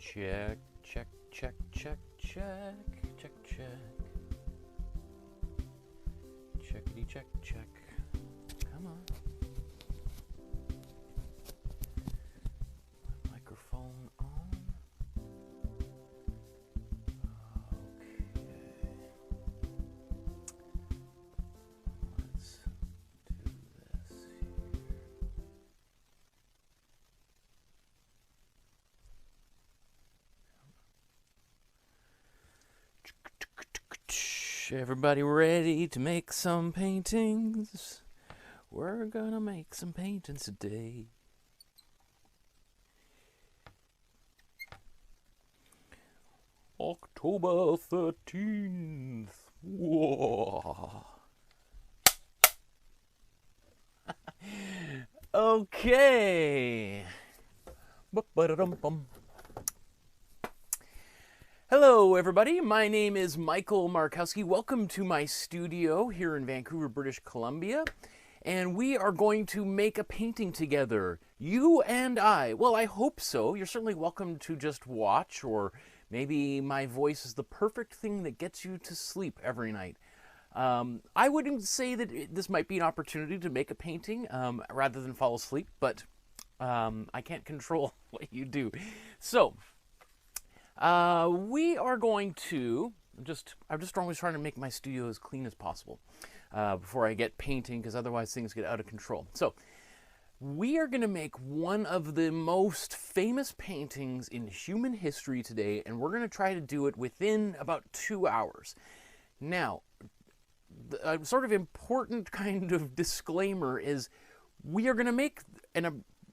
Check, check, check, check, check, check, check. Checkity check, check. Come on. Microphone on. Okay. Let's do this here. Everybody ready to make some paintings? We're gonna make some paintings today. October 13th. Whoa. Okay. Ba-ba-da-dum-bum. Hello everybody, my name is Michael Markowsky. Welcome to my studio here in Vancouver, British Columbia. And we are going to make a painting together, you and I. Well, I hope so. You're certainly welcome to just watch, or maybe my voice is the perfect thing that gets you to sleep every night. I wouldn't say that this might be an opportunity to make a painting rather than fall asleep, but I can't control what you do. So, we are going to I'm just always trying to make my studio as clean as possible before I get painting, because otherwise things get out of control. So we are going to make one of the most famous paintings in human history today, and we're going to try to do it within about 2 hours. Now, a sort of important kind of disclaimer is we are going to make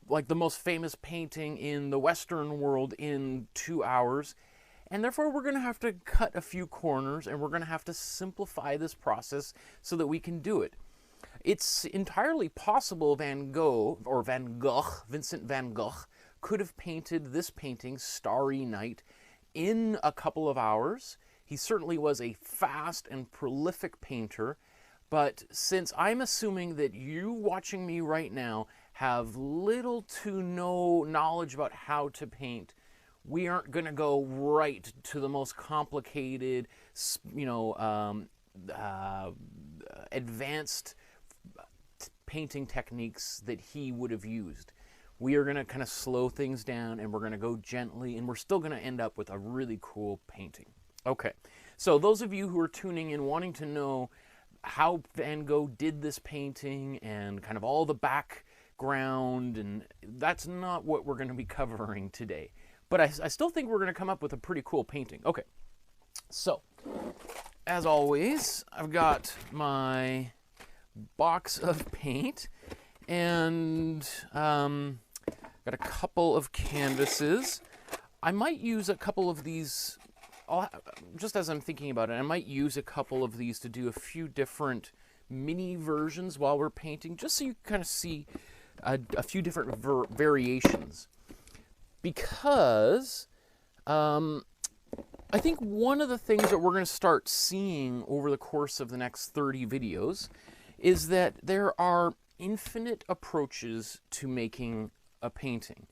like the most famous painting in the Western world in 2 hours, and therefore we're going to have to cut a few corners, and we're going to have to simplify this process so that we can do it. It's entirely possible Vincent van Gogh, could have painted this painting, Starry Night, in a couple of hours. He certainly was a fast and prolific painter, but since I'm assuming that you watching me right now have little to no knowledge about how to paint, we aren't going to go right to the most complicated, advanced painting techniques that he would have used. We are going to kind of slow things down, and we're going to go gently, and we're still going to end up with a really cool painting. Okay, so those of you who are tuning in wanting to know how Van Gogh did this painting and kind of all the background, and that's not what we're going to be covering today. But I still think we're going to come up with a pretty cool painting. Okay, so as always, I've got my box of paint, and got a couple of canvases. I might use a couple of these, just as I'm thinking about it, I might use a couple of these to do a few different mini versions while we're painting, just so you kind of see a few different variations. Because I think one of the things that we're going to start seeing over the course of the next 30 videos is that there are infinite approaches to making a painting.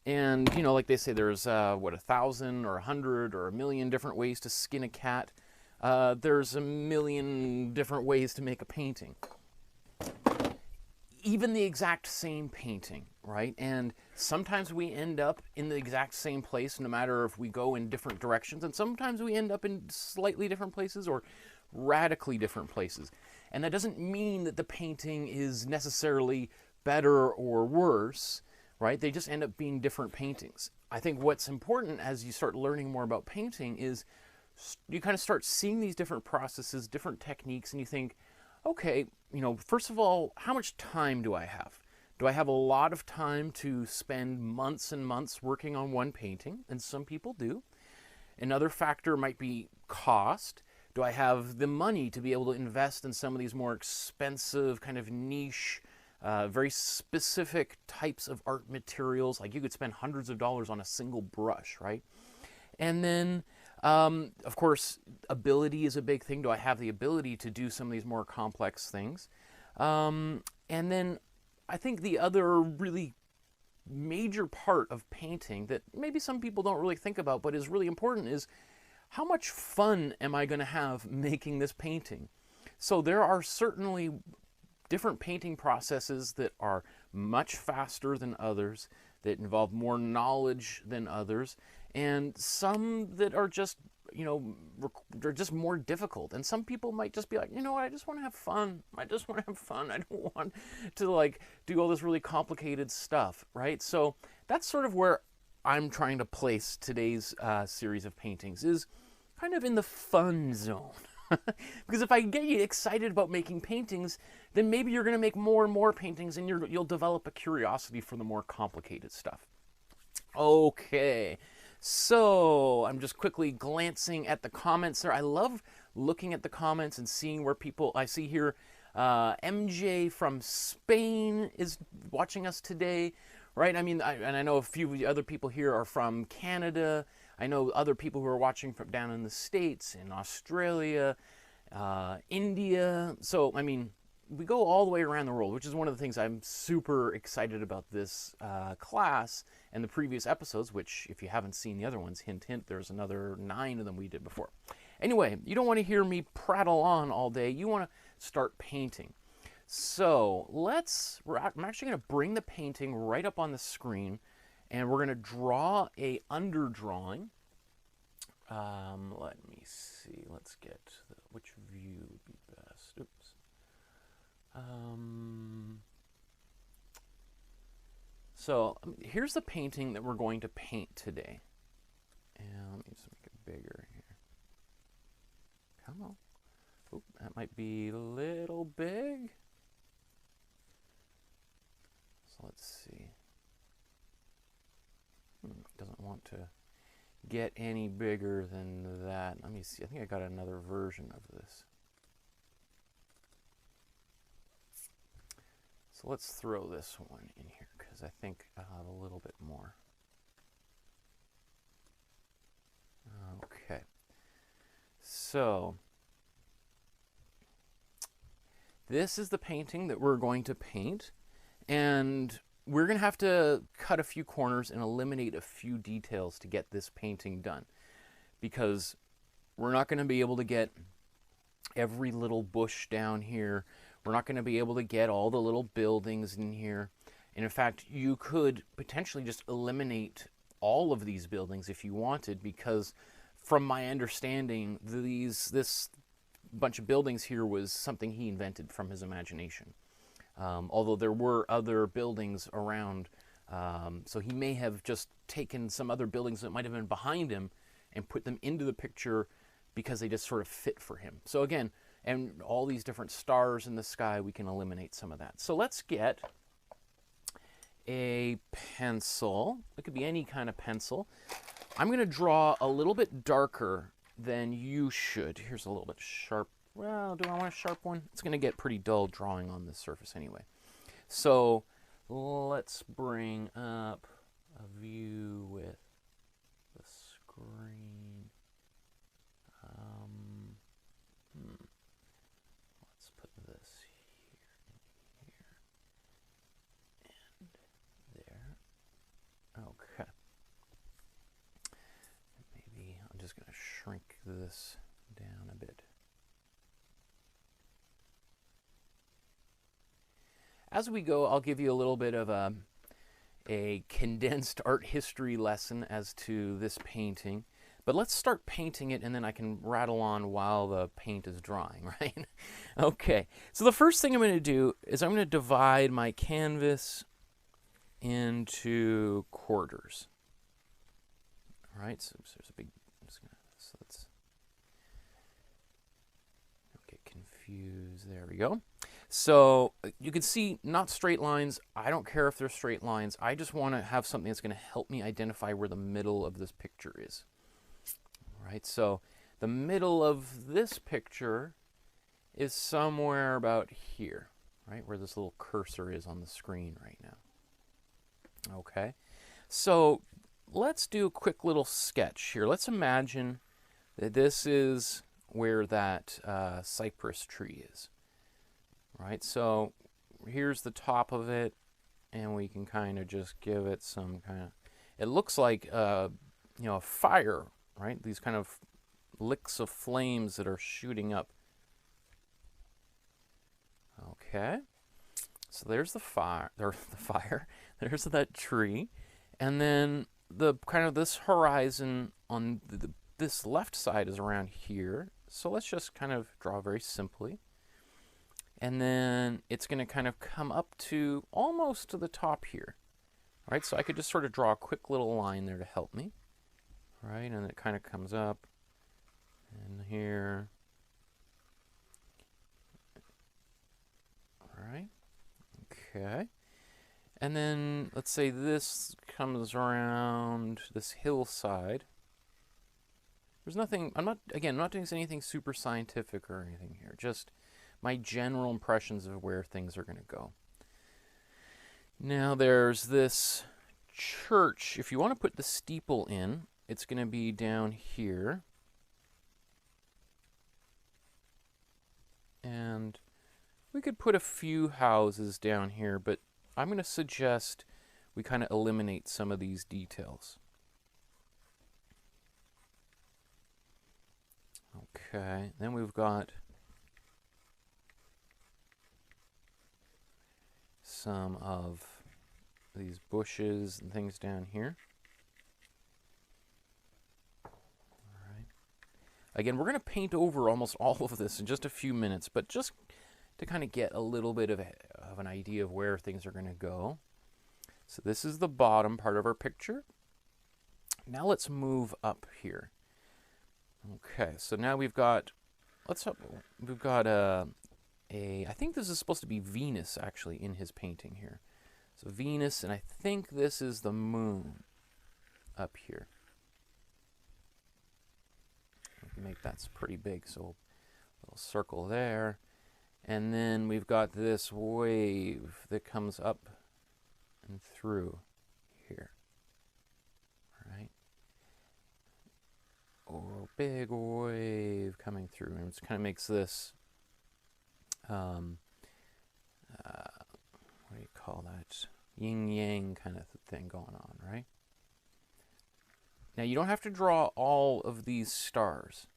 And, you know, like they say, there's, 1,000 or 100 or 1,000,000 different ways to skin a cat. There's 1,000,000 different ways to make a painting. Even the exact same painting, right? And sometimes we end up in the exact same place, no matter if we go in different directions. And sometimes we end up in slightly different places or radically different places. And that doesn't mean that the painting is necessarily better or worse, right? They just end up being different paintings. I think what's important as you start learning more about painting is you kind of start seeing these different processes, different techniques, and you think, okay, you know, first of all, how much time do I have? Do I have a lot of time to spend months and months working on one painting? And some people do. Another factor might be cost. Do I have the money to be able to invest in some of these more expensive, kind of niche, very specific types of art materials? Like you could spend hundreds of dollars on a single brush, right? And then, of course, ability is a big thing. Do I have the ability to do some of these more complex things? And then I think the other really major part of painting that maybe some people don't really think about but is really important is how much fun am I going to have making this painting? So there are certainly different painting processes that are much faster than others, that involve more knowledge than others, and some that are just, you know, they're just more difficult. And some people might just be like, you know what, I just want to have fun. I just want to have fun. I don't want to like do all this really complicated stuff, right? So that's sort of where I'm trying to place today's series of paintings, is kind of in the fun zone. Because if I get you excited about making paintings, then maybe you're going to make more and more paintings, and you'll develop a curiosity for the more complicated stuff. Okay, so I'm just quickly glancing at the comments there. I love looking at the comments and seeing where people, I see here MJ from Spain is watching us today, right? I mean, and I know a few other people here are from Canada. I know other people who are watching from down in the States, in Australia, India. So, I mean, we go all the way around the world, which is one of the things I'm super excited about this class and the previous episodes, which, if you haven't seen the other ones, hint, hint, there's another 9 of them we did before. Anyway, you don't want to hear me prattle on all day. You want to start painting. So, I'm actually going to bring the painting right up on the screen, and we're going to draw a underdrawing. Let me see. Let's get which view would be best. Oops. So here's the painting that we're going to paint today. And let me just make it bigger here. Come on. Oop, that might be a little big. So let's see. Doesn't want to get any bigger than that. Let me see. I think I got another version of this. So let's throw this one in here because I think I'll have a little bit more. Okay. So this is the painting that we're going to paint, and we're going to have to cut a few corners and eliminate a few details to get this painting done, because we're not going to be able to get every little bush down here. We're not going to be able to get all the little buildings in here. And in fact, you could potentially just eliminate all of these buildings if you wanted, because from my understanding, this bunch of buildings here was something he invented from his imagination. Although there were other buildings around, so he may have just taken some other buildings that might have been behind him and put them into the picture because they just sort of fit for him. So again, and all these different stars in the sky, we can eliminate some of that. So let's get a pencil. It could be any kind of pencil. I'm going to draw a little bit darker than you should. Here's a little bit sharp. Well, do I want a sharp one? It's going to get pretty dull drawing on this surface anyway. So let's bring up a view with the screen. Let's put this here and there. Okay. Maybe I'm just going to shrink this down a bit. As we go, I'll give you a little bit of a condensed art history lesson as to this painting. But let's start painting it, and then I can rattle on while the paint is drying, right? Okay, so the first thing I'm going to do is I'm going to divide my canvas into quarters. All right, so there's a big, so let's don't get confused. There we go. So you can see not straight lines. I don't care if they're straight lines. I just want to have something that's going to help me identify where the middle of this picture is. All right, so the middle of this picture is somewhere about here, right, where this little cursor is on the screen right now. Okay, so let's do a quick little sketch here. Let's imagine that this is where that cypress tree is. Right, so here's the top of it. and we can kind of just give it some kind of, it looks like, you know, a fire, right? These kind of licks of flames that are shooting up. Okay, so there's the fire, there's that tree, and then the kind of this horizon on this left side is around here. So let's just kind of draw very simply. And then it's going to kind of come up to almost to the top here. Right, so I could just sort of draw a quick little line there to help me. Right, and it kind of comes up and here. Alright, okay. And then let's say this comes around this hillside. There's nothing, I'm not doing anything super scientific or anything here, just my general impressions of where things are going to go. Now there's this church. If you want to put the steeple in, it's going to be down here. And we could put a few houses down here, but I'm going to suggest we kind of eliminate some of these details. Okay, then we've got some of these bushes and things down here. All right. Again, we're going to paint over almost all of this in just a few minutes, but just to kind of get a little bit of an idea of where things are going to go. So this is the bottom part of our picture. Now let's move up here. Okay, so now we've got, I think this is supposed to be Venus actually in his painting here. So Venus, and I think this is the moon up here. Make that's pretty big, so a little circle there. And then we've got this wave that comes up and through here. All right. Oh, big wave coming through, and it kind of makes this, what do you call that? Yin-yang kind of thing going on, right? Now, you don't have to draw all of these stars.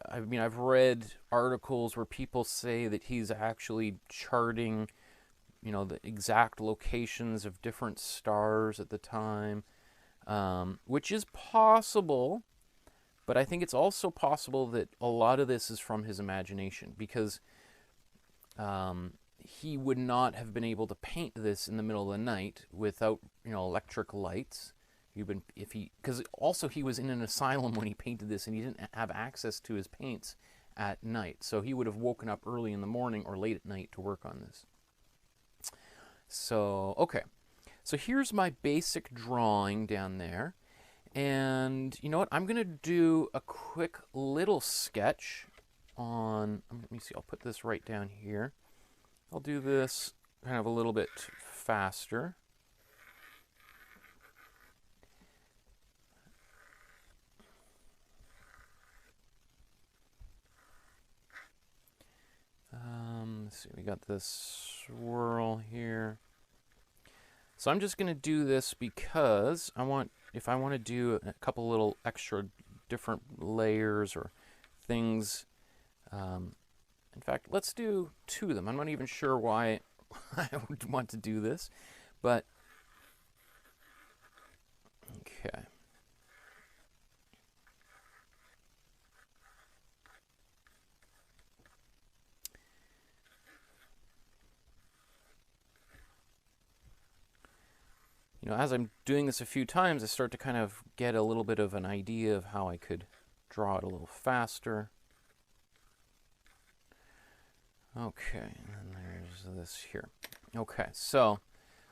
I mean, I've read articles where people say that he's actually charting, you know, the exact locations of different stars at the time, which is possible, but I think it's also possible that a lot of this is from his imagination, because he would not have been able to paint this in the middle of the night without, you know, electric lights. Because also he was in an asylum when he painted this, and he didn't have access to his paints at night. So he would have woken up early in the morning or late at night to work on this. So, okay. So here's my basic drawing down there. And you know what? I'm going to do a quick little sketch on, let me see, I'll put this right down here. I'll do this kind of a little bit faster. Let's see, we got this swirl here. So I'm just going to do this because if I want to do a couple little extra different layers or things, in fact, let's do 2 of them. I'm not even sure why I would want to do this, but okay. You know, as I'm doing this a few times, I start to kind of get a little bit of an idea of how I could draw it a little faster. Okay, and there's this here. Okay, so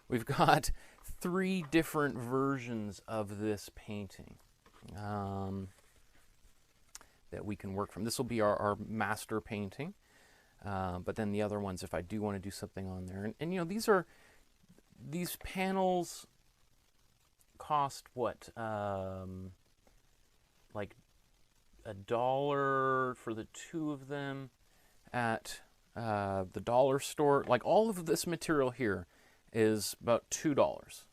we've got 3 different versions of this painting that we can work from. This will be our master painting, but then the other ones, if I do want to do something on there. And you know, these panels cost what, like $1 for the 2 of them at the dollar store. Like all of this material here is about $2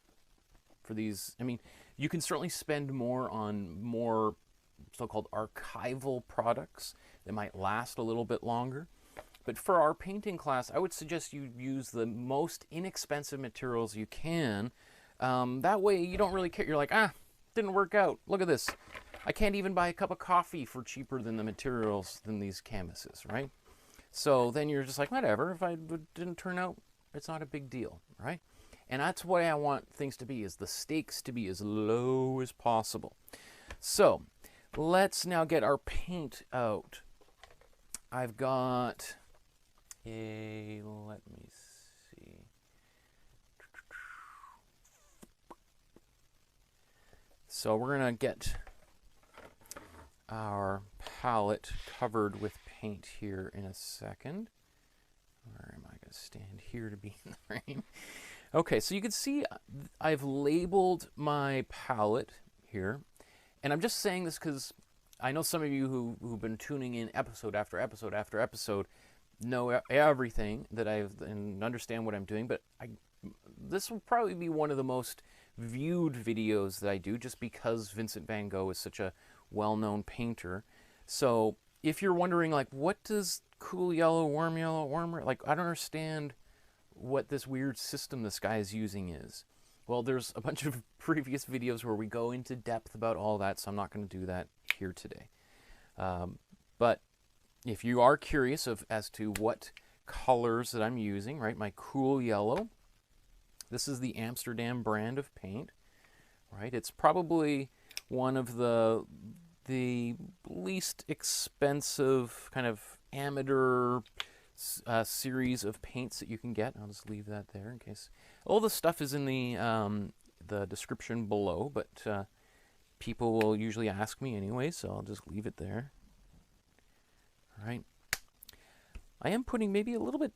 for these. I mean, you can certainly spend more on more so-called archival products that might last a little bit longer. But for our painting class, I would suggest you use the most inexpensive materials you can. That way you don't really care. You're like, didn't work out. Look at this. I can't even buy a cup of coffee for cheaper than the materials than these canvases, right? So then you're just like, whatever. If I didn't turn out, it's not a big deal, right? And that's what I want things to be, is the stakes to be as low as possible. So let's now get our paint out. I've got let me see. So we're going to get our palette covered with paint here in a second. Where am I going to stand here to be in the rain? Okay, so you can see I've labeled my palette here. And I'm just saying this because I know some of you who've been tuning in episode after episode after episode know everything that and understand what I'm doing, but this will probably be one of the most viewed videos that I do, just because Vincent van Gogh is such a well-known painter. So if you're wondering, like, what does cool yellow, warm yellow, warmer, like, I don't understand what this weird system this guy is using is. Well, there's a bunch of previous videos where we go into depth about all that, so I'm not going to do that here today. But if you are curious as to what colors that I'm using, right, my cool yellow, this is the Amsterdam brand of paint, right? It's probably one of the least expensive kind of amateur series of paints that you can get. I'll just leave that there in case. All the stuff is in the description below, but people will usually ask me anyway, so I'll just leave it there. All right. I am putting maybe a little bit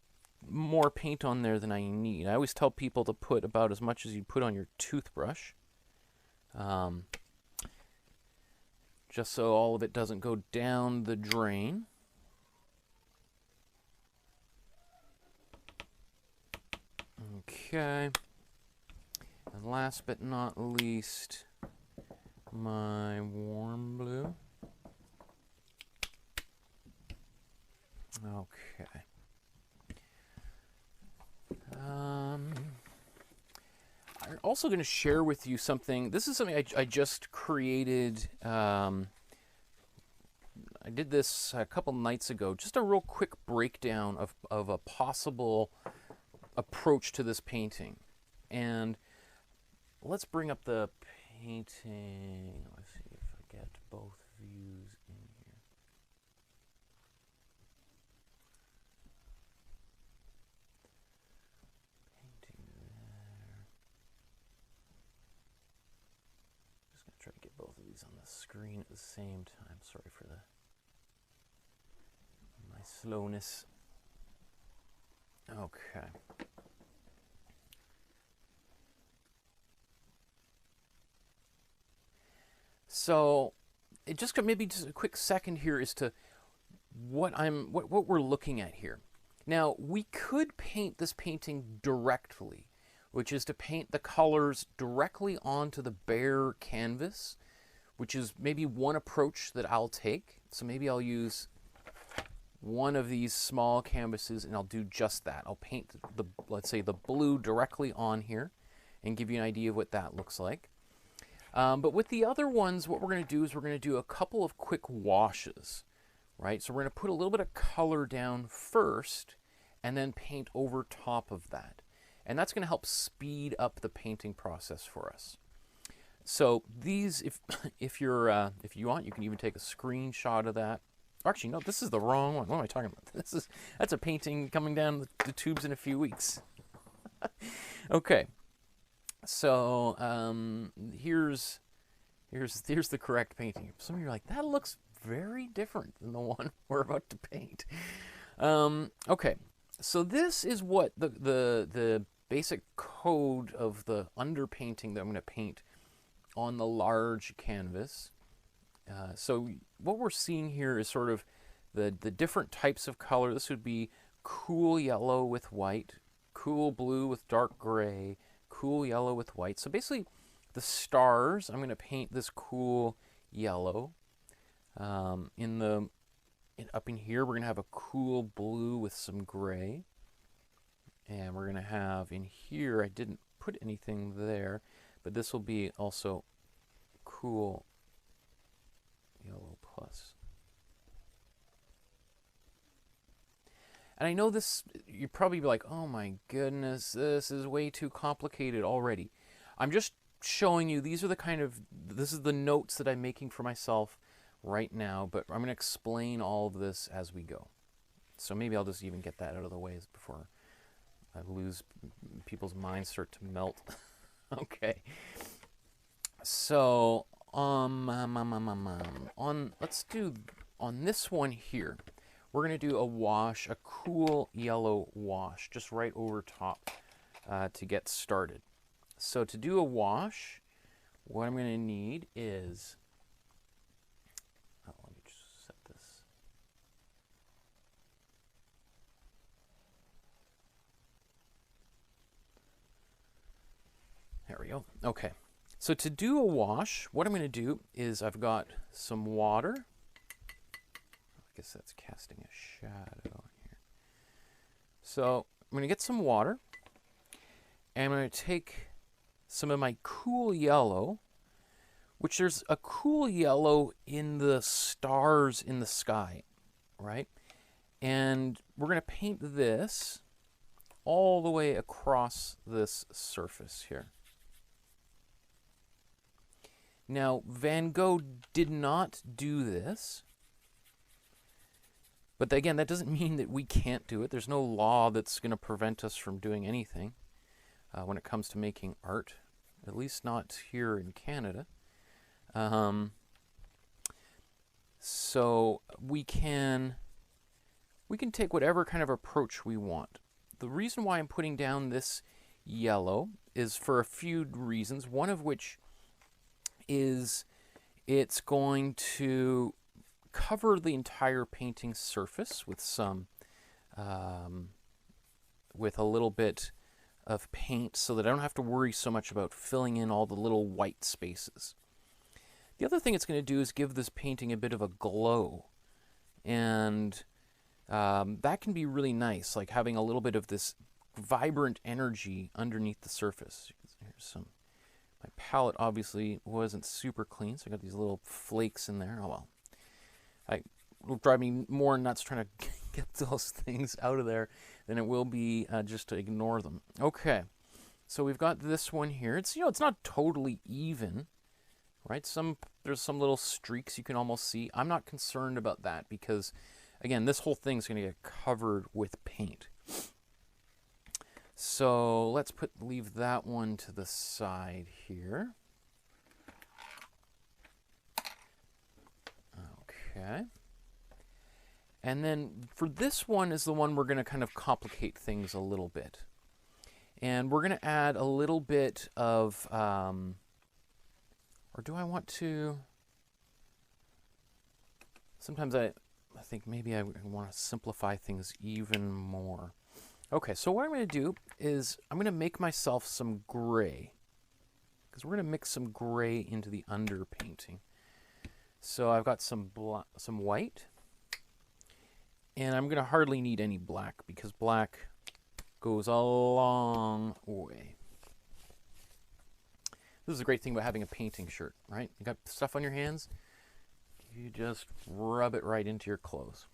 more paint on there than I need. I always tell people to put about as much as you put on your toothbrush, just so all of it doesn't go down the drain. Okay. And last but not least, my warm blue. Okay. I'm also going to share with you something. This is something I just created. I did this a couple nights ago. Just a real quick breakdown of a possible approach to this painting. And let's bring up the painting. Let's see if I get both views in here. Painting there. Just going to try to get both of these on the screen at the same time. Sorry for my slowness. Okay. So, it just maybe just a quick second here as to what we're looking at here. Now, we could paint this painting directly, which is to paint the colors directly onto the bare canvas, which is maybe one approach that I'll take. So maybe I'll use one of these small canvases and I'll do just that. I'll paint let's say the blue directly on here and give you an idea of what that looks like. But with the other ones, what we're going to do is we're going to do a couple of quick washes, right? So we're going to put a little bit of color down first and then paint over top of that. And that's going to help speed up the painting process for us. So these, if you want, you can even take a screenshot of that. Actually, no, this is the wrong one. What am I talking about? That's a painting coming down the tubes in a few weeks. Okay. So here's the correct painting. Some of you are like, that looks very different than the one we're about to paint. Okay, so this is what the basic code of the underpainting that I'm going to paint on the large canvas. So what we're seeing here is sort of the different types of color. This would be cool yellow with white, cool blue with dark gray, cool yellow with white. So basically, the stars, I'm going to paint this cool yellow. Up in here, we're going to have a cool blue with some gray. And we're going to have in here, I didn't put anything there, but this will be also cool yellow plus. And I know this, you'd probably be like, oh my goodness, this is way too complicated already. I'm just showing you, these are the kind of, this is the notes that I'm making for myself right now, but I'm going to explain all of this as we go. So maybe I'll just even get that out of the way before I lose, people's minds start to melt. Okay. So, let's do, on this one here, we're going to do a wash, a cool yellow wash, just right over top to get started. So to do a wash, what I'm going to need is, let me just set this. There we go. Okay. So to do a wash, what I'm going to do is I've got some water. I guess that's casting a shadow here. So I'm going to get some water, and I'm going to take some of my cool yellow, which there's a cool yellow in the stars in the sky, right? And we're going to paint this all the way across this surface here. Now, Van Gogh did not do this, but again, that doesn't mean that we can't do it. There's no law that's going to prevent us from doing anything when it comes to making art, at least not here in Canada. So we can take whatever kind of approach we want. The reason why I'm putting down this yellow is for a few reasons, one of which is it's going to cover the entire painting surface with some, with a little bit of paint so that I don't have to worry so much about filling in all the little white spaces. The other thing it's going to do is give this painting a bit of a glow, and that can be really nice, like having a little bit of this vibrant energy underneath the surface. Here's some. My palette obviously wasn't super clean, so I got these little flakes in there. Oh well. It'll drive me more nuts trying to get those things out of there than it will be just to ignore them. Okay, so we've got this one here. It's, it's not totally even, right? There's some little streaks you can almost see. I'm not concerned about that because, again, this whole thing's going to get covered with paint. So let's leave that one to the side here. Okay. And then for this one is the one we're going to kind of complicate things a little bit. And we're going to add a little bit of, or do I want to, sometimes I think maybe I want to simplify things even more. Okay, so what I'm going to do is I'm going to make myself some gray, because we're going to mix some gray into the underpainting. So I've got some white, and I'm going to hardly need any black because black goes a long way. This is a great thing about having a painting shirt, right? You got stuff on your hands, you just rub it right into your clothes.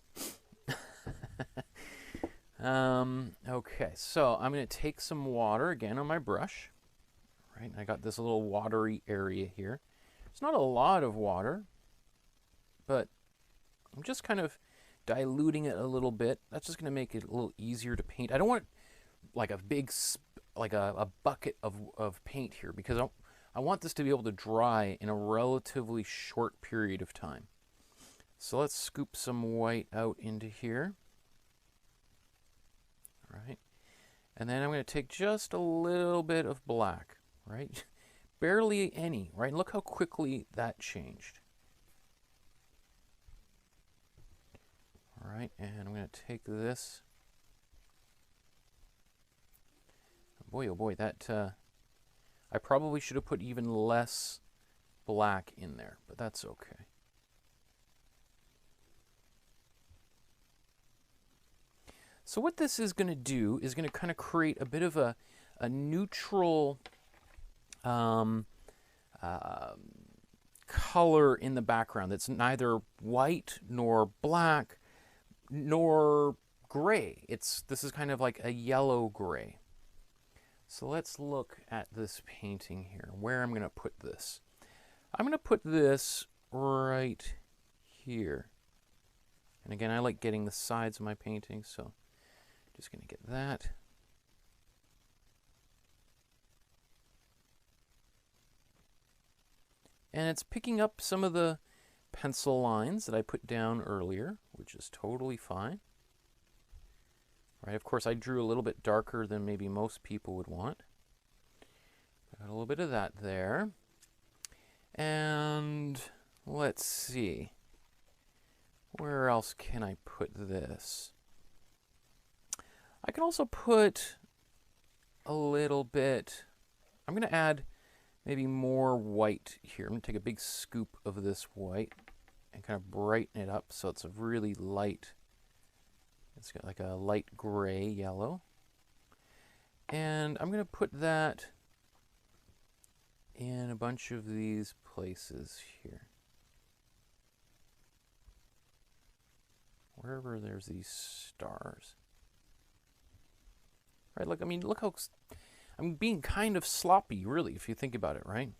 Okay, so I'm going to take some water again on my brush, right? I got this little watery area here. It's not a lot of water, but I'm just kind of diluting it a little bit. That's just going to make it a little easier to paint. I don't want like a big, like a bucket of paint here because I want this to be able to dry in a relatively short period of time. So let's scoop some white out into here. Right, and then I'm going to take just a little bit of black, right? Barely any, right? Look how quickly that changed. All right, and I'm going to take this boy, oh boy, that I probably should have put even less black in there, but that's okay. So what this is going to do is going to kind of create a bit of a neutral color in the background that's neither white nor black nor gray. This is kind of like a yellow gray. So let's look at this painting here, where I'm going to put this. I'm going to put this right here. And again, I like getting the sides of my painting, so just going to get that. And it's picking up some of the pencil lines that I put down earlier, which is totally fine. Right, of course, I drew a little bit darker than maybe most people would want. Got a little bit of that there. And let's see. Where else can I put this? I can also put a little bit, I'm going to add maybe more white here. I'm going to take a big scoop of this white and kind of brighten it up so it's a really light, it's got like a light gray yellow. And I'm going to put that in a bunch of these places here. Wherever there's these stars. Right, look, I mean, look how, I'm being kind of sloppy, really, if you think about it, right?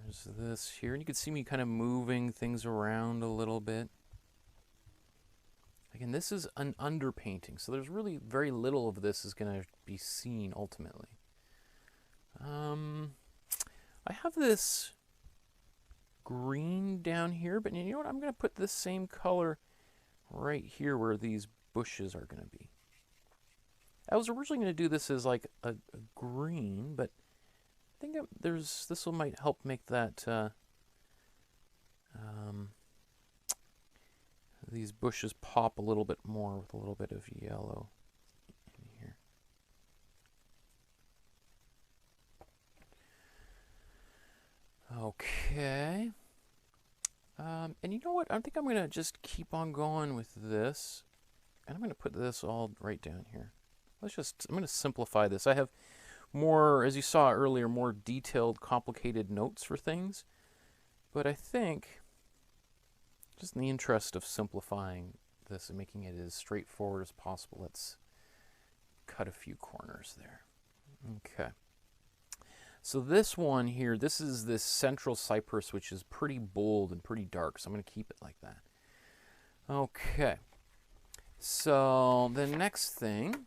There's this here, and you can see me kind of moving things around a little bit. Again, this is an underpainting, so there's really very little of this is going to be seen ultimately. I have this green down here, but you know what? I'm going to put this same color right here where these bushes are going to be. I was originally going to do this as like a green, but I think this will might help make that these bushes pop a little bit more with a little bit of yellow in here. Okay. And you know what? I think I'm going to just keep on going with this. And I'm going to put this all right down here. I'm going to simplify this. I have more, as you saw earlier, more detailed, complicated notes for things. But I think, just in the interest of simplifying this and making it as straightforward as possible, let's cut a few corners there. Okay. So this one here, this is this central cypress, which is pretty bold and pretty dark. So I'm going to keep it like that. Okay. So the next thing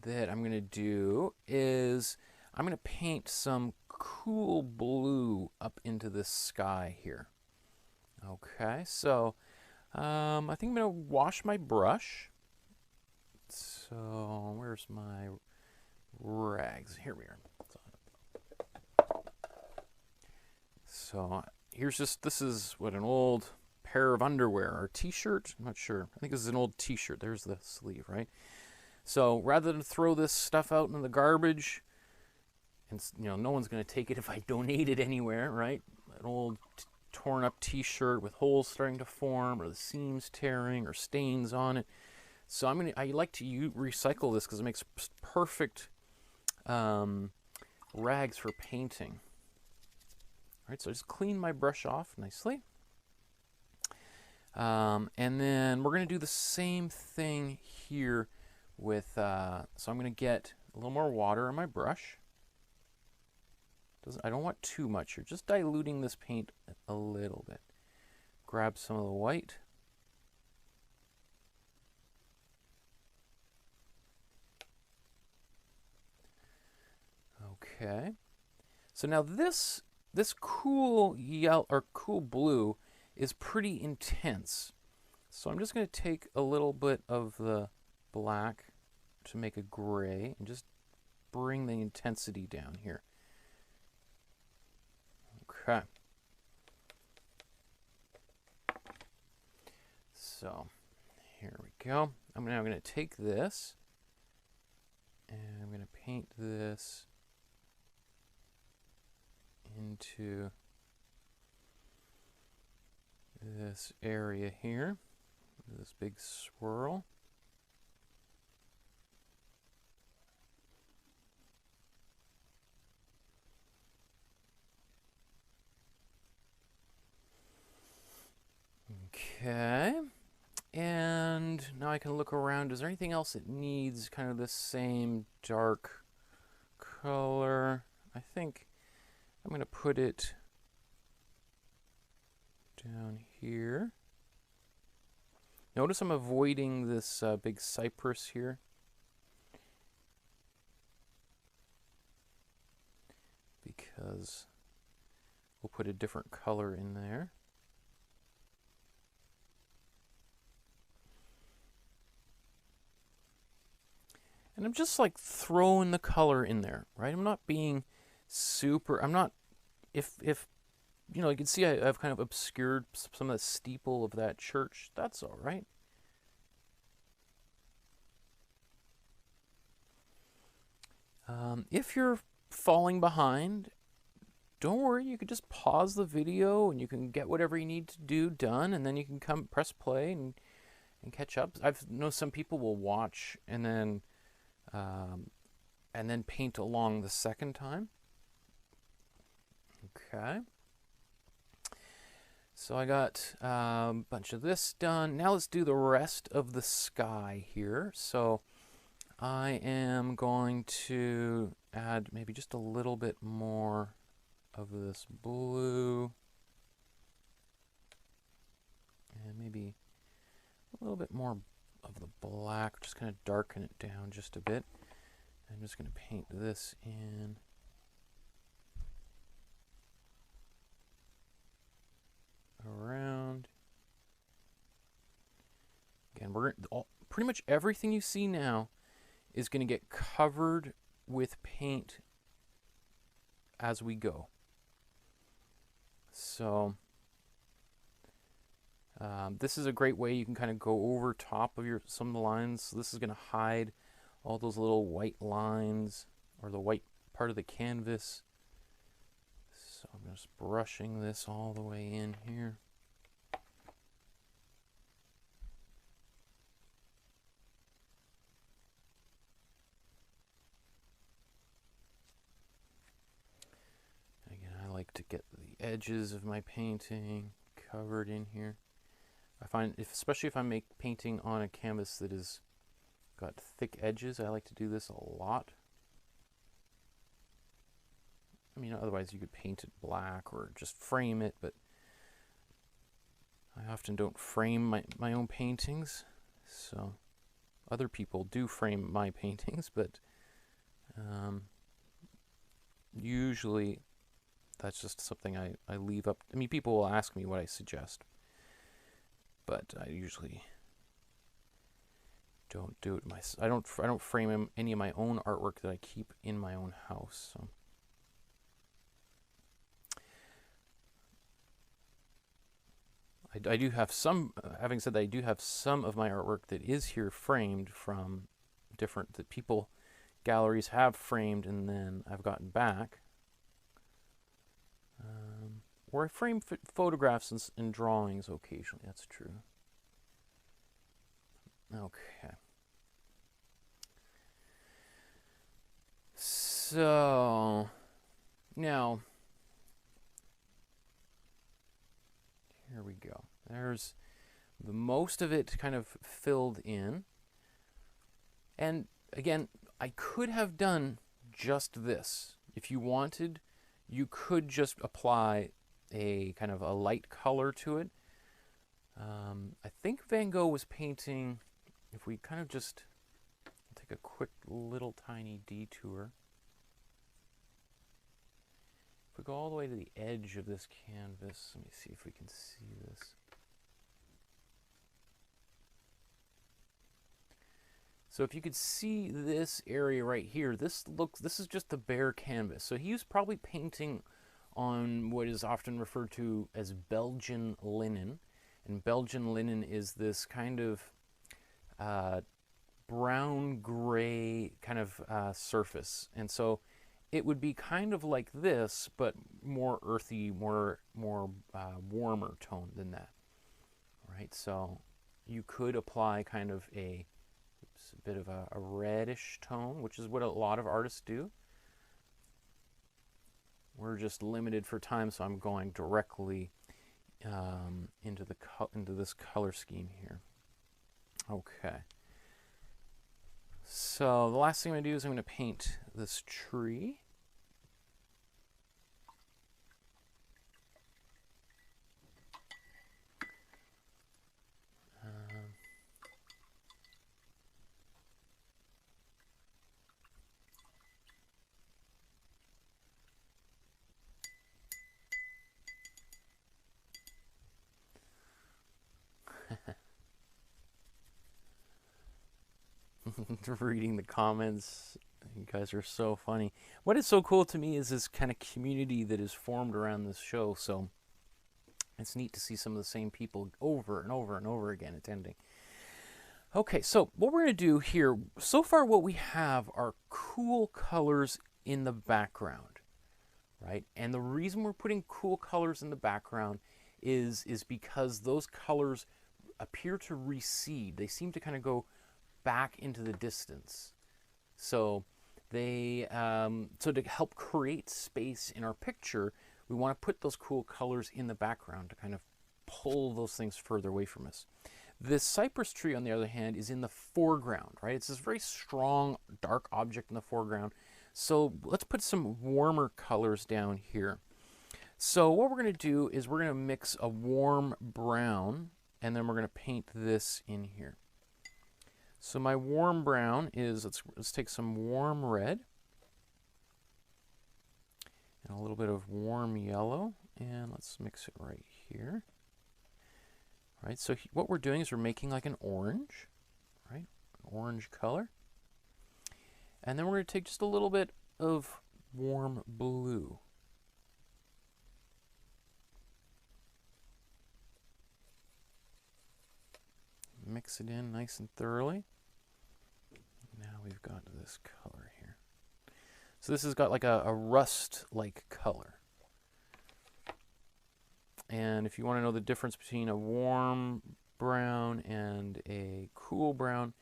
that I'm going to do is I'm going to paint some cool blue up into this sky here. Okay, so I think I'm going to wash my brush. So where's my rags? Here we are. So here's just, this is what, an old pair of underwear or t-shirt? I'm not sure. I think this is an old t-shirt. There's the sleeve, right? So rather than throw this stuff out in the garbage, and no one's going to take it if I donate it anywhere, right? An old torn up t-shirt with holes starting to form, or the seams tearing, or stains on it. So I like to recycle this because it makes perfect rags for painting. All right, so I just clean my brush off nicely. And then we're going to do the same thing here with, so I'm going to get a little more water on my brush. I don't want too much here, just diluting this paint a little bit. Grab some of the white. Okay. So now this cool yellow or cool blue is pretty intense. So I'm just going to take a little bit of the black to make a gray and just bring the intensity down here. Okay. So here we go. I'm now going to take this and paint this into this area here, this big swirl. Okay, and now I can look around. Is there anything else that needs kind of the same dark color? I think I'm going to put it down here. Notice I'm avoiding this big cypress here. Because we'll put a different color in there. And I'm just like throwing the color in there, right? I'm not being super, I'm not, if you know, you can see I've kind of obscured some of the steeple of that church. That's all right. If you're falling behind, don't worry, you can just pause the video and you can get whatever you need to do done, and then you can come press play and catch up. I know some people will watch and then paint along the second time. Okay. So I got a bunch of this done. Now let's do the rest of the sky here. So I am going to add maybe just a little bit more of this blue. And maybe a little bit more of the black, just kind of darken it down just a bit. I'm just going to paint this in. Around. Again, pretty much everything you see now is going to get covered with paint as we go. So this is a great way you can kind of go over top of some of the lines. So this is going to hide all those little white lines or the white part of the canvas. So I'm just brushing this all the way in here. Again, I like to get the edges of my painting covered in here. I find, especially if I'm painting on a canvas that has got thick edges, I like to do this a lot. I mean, otherwise you could paint it black or just frame it, but I often don't frame my own paintings. So other people do frame my paintings, but usually that's just something I leave up. I mean, people will ask me what I suggest, but I usually don't do it myself. I don't frame any of my own artwork that I keep in my own house. So. I do have some, having said that, I do have some of my artwork that is here framed from that people, galleries have framed and then I've gotten back. Or I frame photographs and drawings occasionally, that's true. Okay. So, now, here we go. There's the most of it kind of filled in. And again, I could have done just this. If you wanted, you could just apply a kind of a light color to it. I think Van Gogh was painting, if we kind of just take a quick little tiny detour. If we go all the way to the edge of this canvas, let me see if we can see this. So if you could see this area right here, this is just the bare canvas. So he was probably painting on what is often referred to as Belgian linen. And Belgian linen is this kind of brown gray kind of surface, and so it would be kind of like this, but more earthy, more warmer tone than that, right? So you could apply kind of a bit of a reddish tone, which is what a lot of artists do. We're just limited for time, so I'm going directly into this color scheme here. Okay. So the last thing I'm going to do is I'm going to paint this tree. Reading the comments, you guys are so funny. What is so cool to me is this kind of community that is formed around this show, so it's neat to see some of the same people over and over and over again attending. Okay, so what we're going to do here, so far what we have are cool colors in the background, right? And the reason we're putting cool colors in the background is because those colors appear to recede. They seem to kind of go back into the distance. So they so to help create space in our picture, we want to put those cool colors in the background to kind of pull those things further away from us. This cypress tree, on the other hand, is in the foreground, right? It's this very strong, dark object in the foreground. So let's put some warmer colors down here. So what we're going to do is we're going to mix a warm brown, and then we're going to paint this in here. So my warm brown is, let's take some warm red and a little bit of warm yellow, and let's mix it right here. Right, so what we're doing is we're making like an orange, right? An orange color. And then we're going to take just a little bit of warm blue. Mix it in nice and thoroughly. Now we've got this color here. So this has got like a rust-like color. And if you want to know the difference between a warm brown and a cool brown,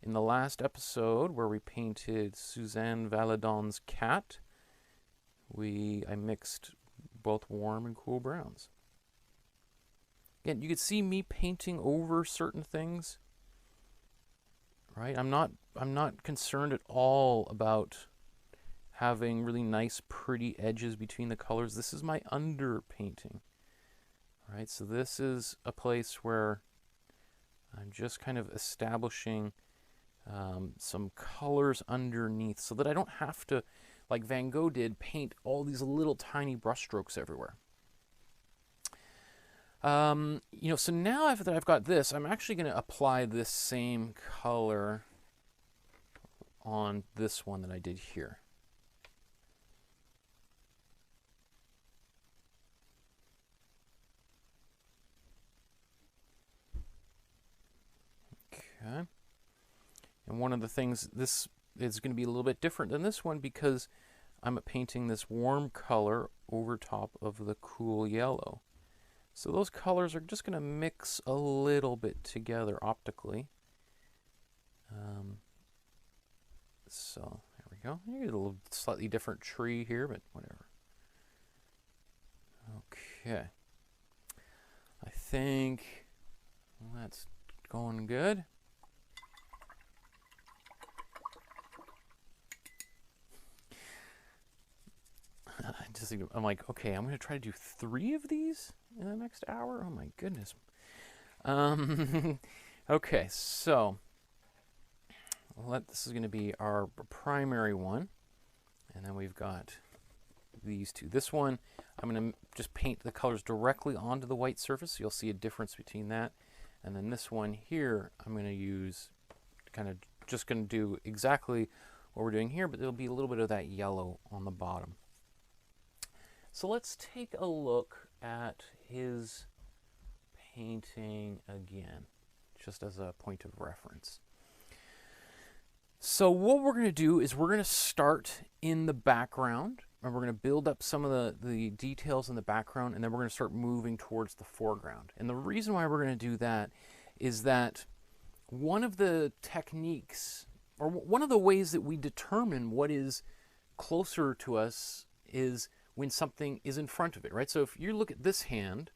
in the last episode where we painted Suzanne Valadon's cat, I mixed both warm and cool browns. Again, you can see me painting over certain things, right? I'm not concerned at all about having really nice, pretty edges between the colors. This is my underpainting, right? So this is a place where I'm just kind of establishing some colors underneath so that I don't have to, like Van Gogh did, paint all these little tiny brushstrokes everywhere. You know, so now that I've got this, I'm actually going to apply this same color on this one that I did here. Okay. And one of the things, this is going to be a little bit different than this one because I'm painting this warm color over top of the cool yellow. So those colors are just going to mix a little bit together optically. So there we go. You get a little slightly different tree here, but whatever. Okay. I think that's going good. I'm like, okay, I'm going to try to do 3 of these in the next hour. Oh my goodness. Okay, so this is going to be our primary one, and then we've got these two. This one, I'm going to just paint the colors directly onto the white surface, so you'll see a difference between that. And then this one here, I'm going to use just going to do exactly what we're doing here, but there'll be a little bit of that yellow on the bottom. So let's take a look at his painting again, just as a point of reference. So what we're going to do is we're going to start in the background, and we're going to build up some of the details in the background, and then we're going to start moving towards the foreground. And the reason why we're going to do that is that one of the techniques, or one of the ways that we determine what is closer to us is when something is in front of it, right? So if you look at this hand,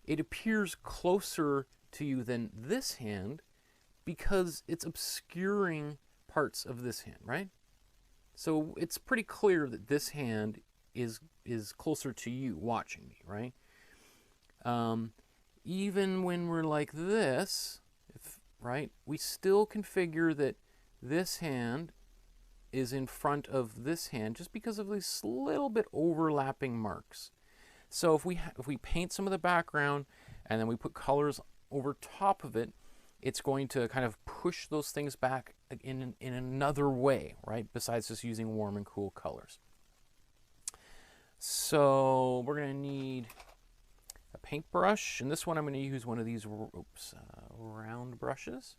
it appears closer to you than this hand because it's obscuring parts of this hand, right? So it's pretty clear that this hand is closer to you watching me, right? Even when we're like this, right, we still configure that this hand is in front of this hand just because of these little bit overlapping marks. So if we paint some of the background and then we put colors over top of it, it's going to kind of push those things back in another way, right? Besides just using warm and cool colors. So we're going to need a paintbrush, and this one I'm going to use one of these round brushes,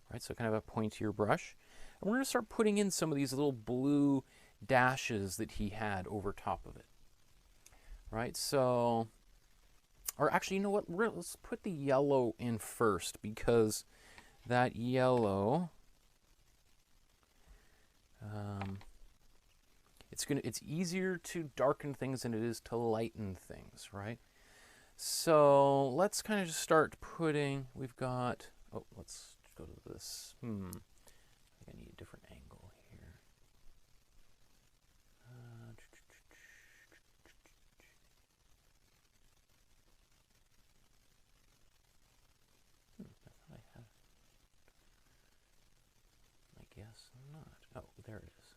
right? So kind of a pointier brush. And we're going to start putting in some of these little blue dashes that he had over top of it, right? So, or actually, you know what? Let's put the yellow in first, because that yellow, it's easier to darken things than it is to lighten things, right? So let's kind of just start putting. We've got. Oh, let's go to this. I think I need a different angle here. I thought I had. I guess not. Oh, there it is.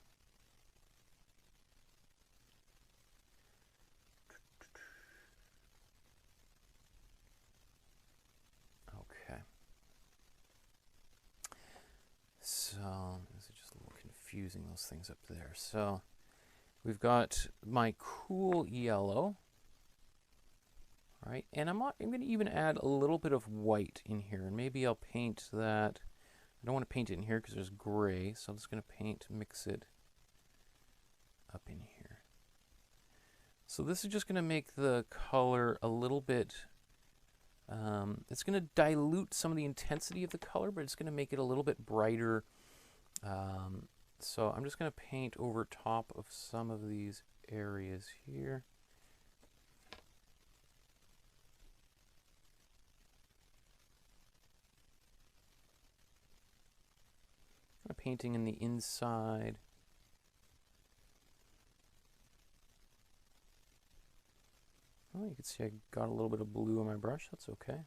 Okay. So, this is just a little confusing, those things up there. So, we've got my cool yellow. Right, and I'm going to even add a little bit of white in here, and maybe I'll paint that. I don't want to paint it in here because there's gray, so I'm just going to mix it up in here. So this is just going to make the color a little bit, it's going to dilute some of the intensity of the color, but it's going to make it a little bit brighter. So I'm just going to paint over top of some of these areas here. Painting in the inside. Well, you can see I got a little bit of blue on my brush. That's okay.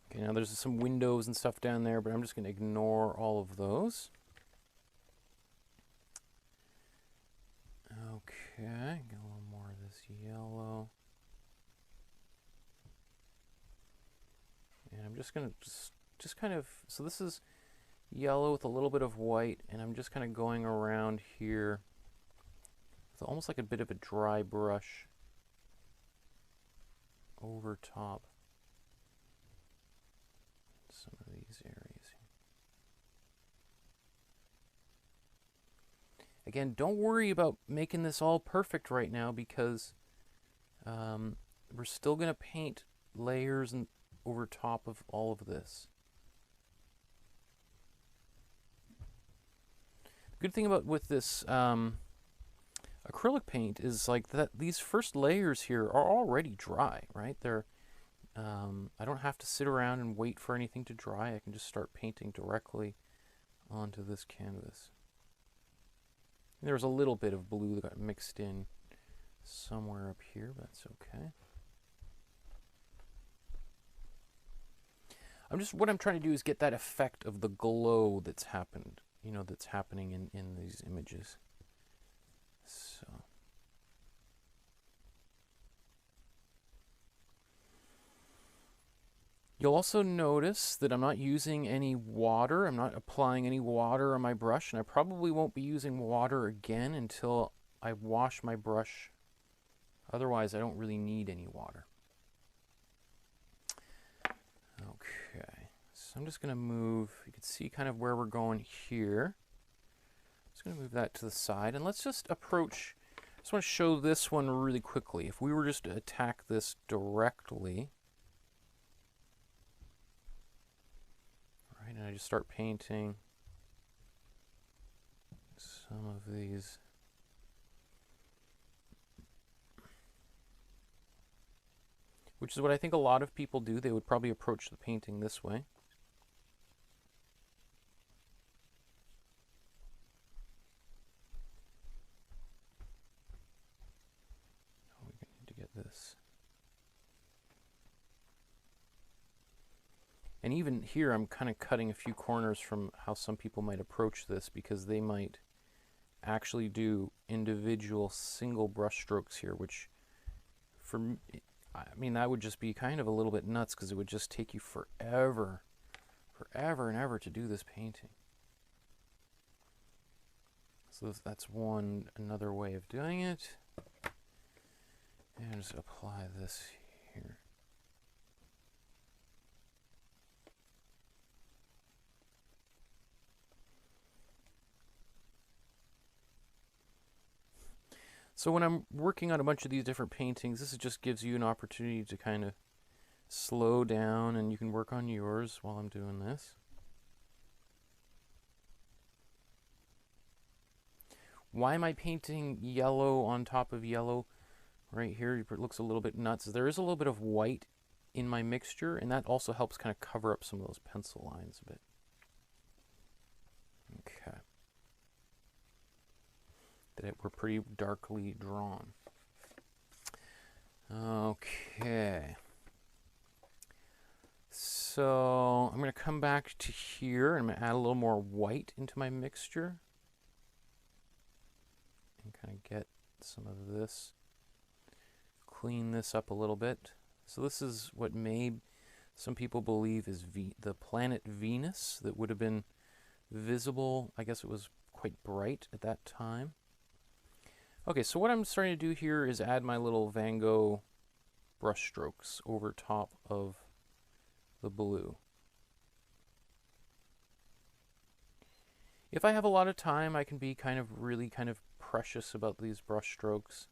Okay, now there's some windows and stuff down there, but I'm just going to ignore all of those. Okay, get a little more of this yellow. And I'm just going to just kind of, so this is yellow with a little bit of white, and I'm just kind of going around here with almost like a bit of a dry brush over top some of these areas. Again, don't worry about making this all perfect right now, because we're still going to paint layers and over top of all of this. The good thing about with this acrylic paint is like that these first layers here are already dry, right? They're I don't have to sit around and wait for anything to dry. I can just start painting directly onto this canvas. There's a little bit of blue that got mixed in somewhere up here, but that's okay. What I'm trying to do is get that effect of the glow that's happened, you know, that's happening in these images. So. You'll also notice that I'm not using any water. I'm not applying any water on my brush, and I probably won't be using water again until I wash my brush. Otherwise, I don't really need any water. Okay, so I'm just going to move, you can see kind of where we're going here. I'm just going to move that to the side, and let's just approach. I just want to show this one really quickly. If we were just to attack this directly, right, and I just start painting some of these. Which is what I think a lot of people do. They would probably approach the painting this way. Oh, we need to get this. And even here, I'm kind of cutting a few corners from how some people might approach this, because they might actually do individual single brush strokes here, which for me, I mean, that would just be kind of a little bit nuts, because it would just take you forever and ever to do this painting. So that's another way of doing it. And just apply this here. So when I'm working on a bunch of these different paintings, this just gives you an opportunity to kind of slow down, and you can work on yours while I'm doing this. Why am I painting yellow on top of yellow? Right here, it looks a little bit nuts. There is a little bit of white in my mixture, and that also helps kind of cover up some of those pencil lines a bit. Okay. That were pretty darkly drawn. Okay. So I'm going to come back to here, and I'm going to add a little more white into my mixture. And kind of get some of this. Clean this up a little bit. So this is what some people believe is the planet Venus that would have been visible. I guess it was quite bright at that time. Okay, so what I'm starting to do here is add my little Van Gogh brush strokes over top of the blue. If I have a lot of time, I can be really precious about these brush strokes.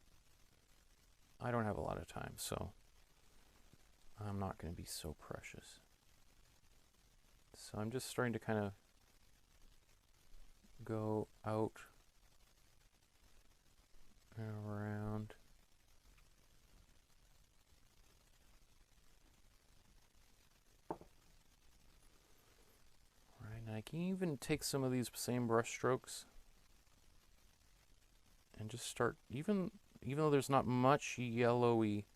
I don't have a lot of time, so I'm not going to be so precious. So I'm just starting to kind of go out and around. Right, and I can even take some of these same brush strokes and just start, even though there's not much yellowy,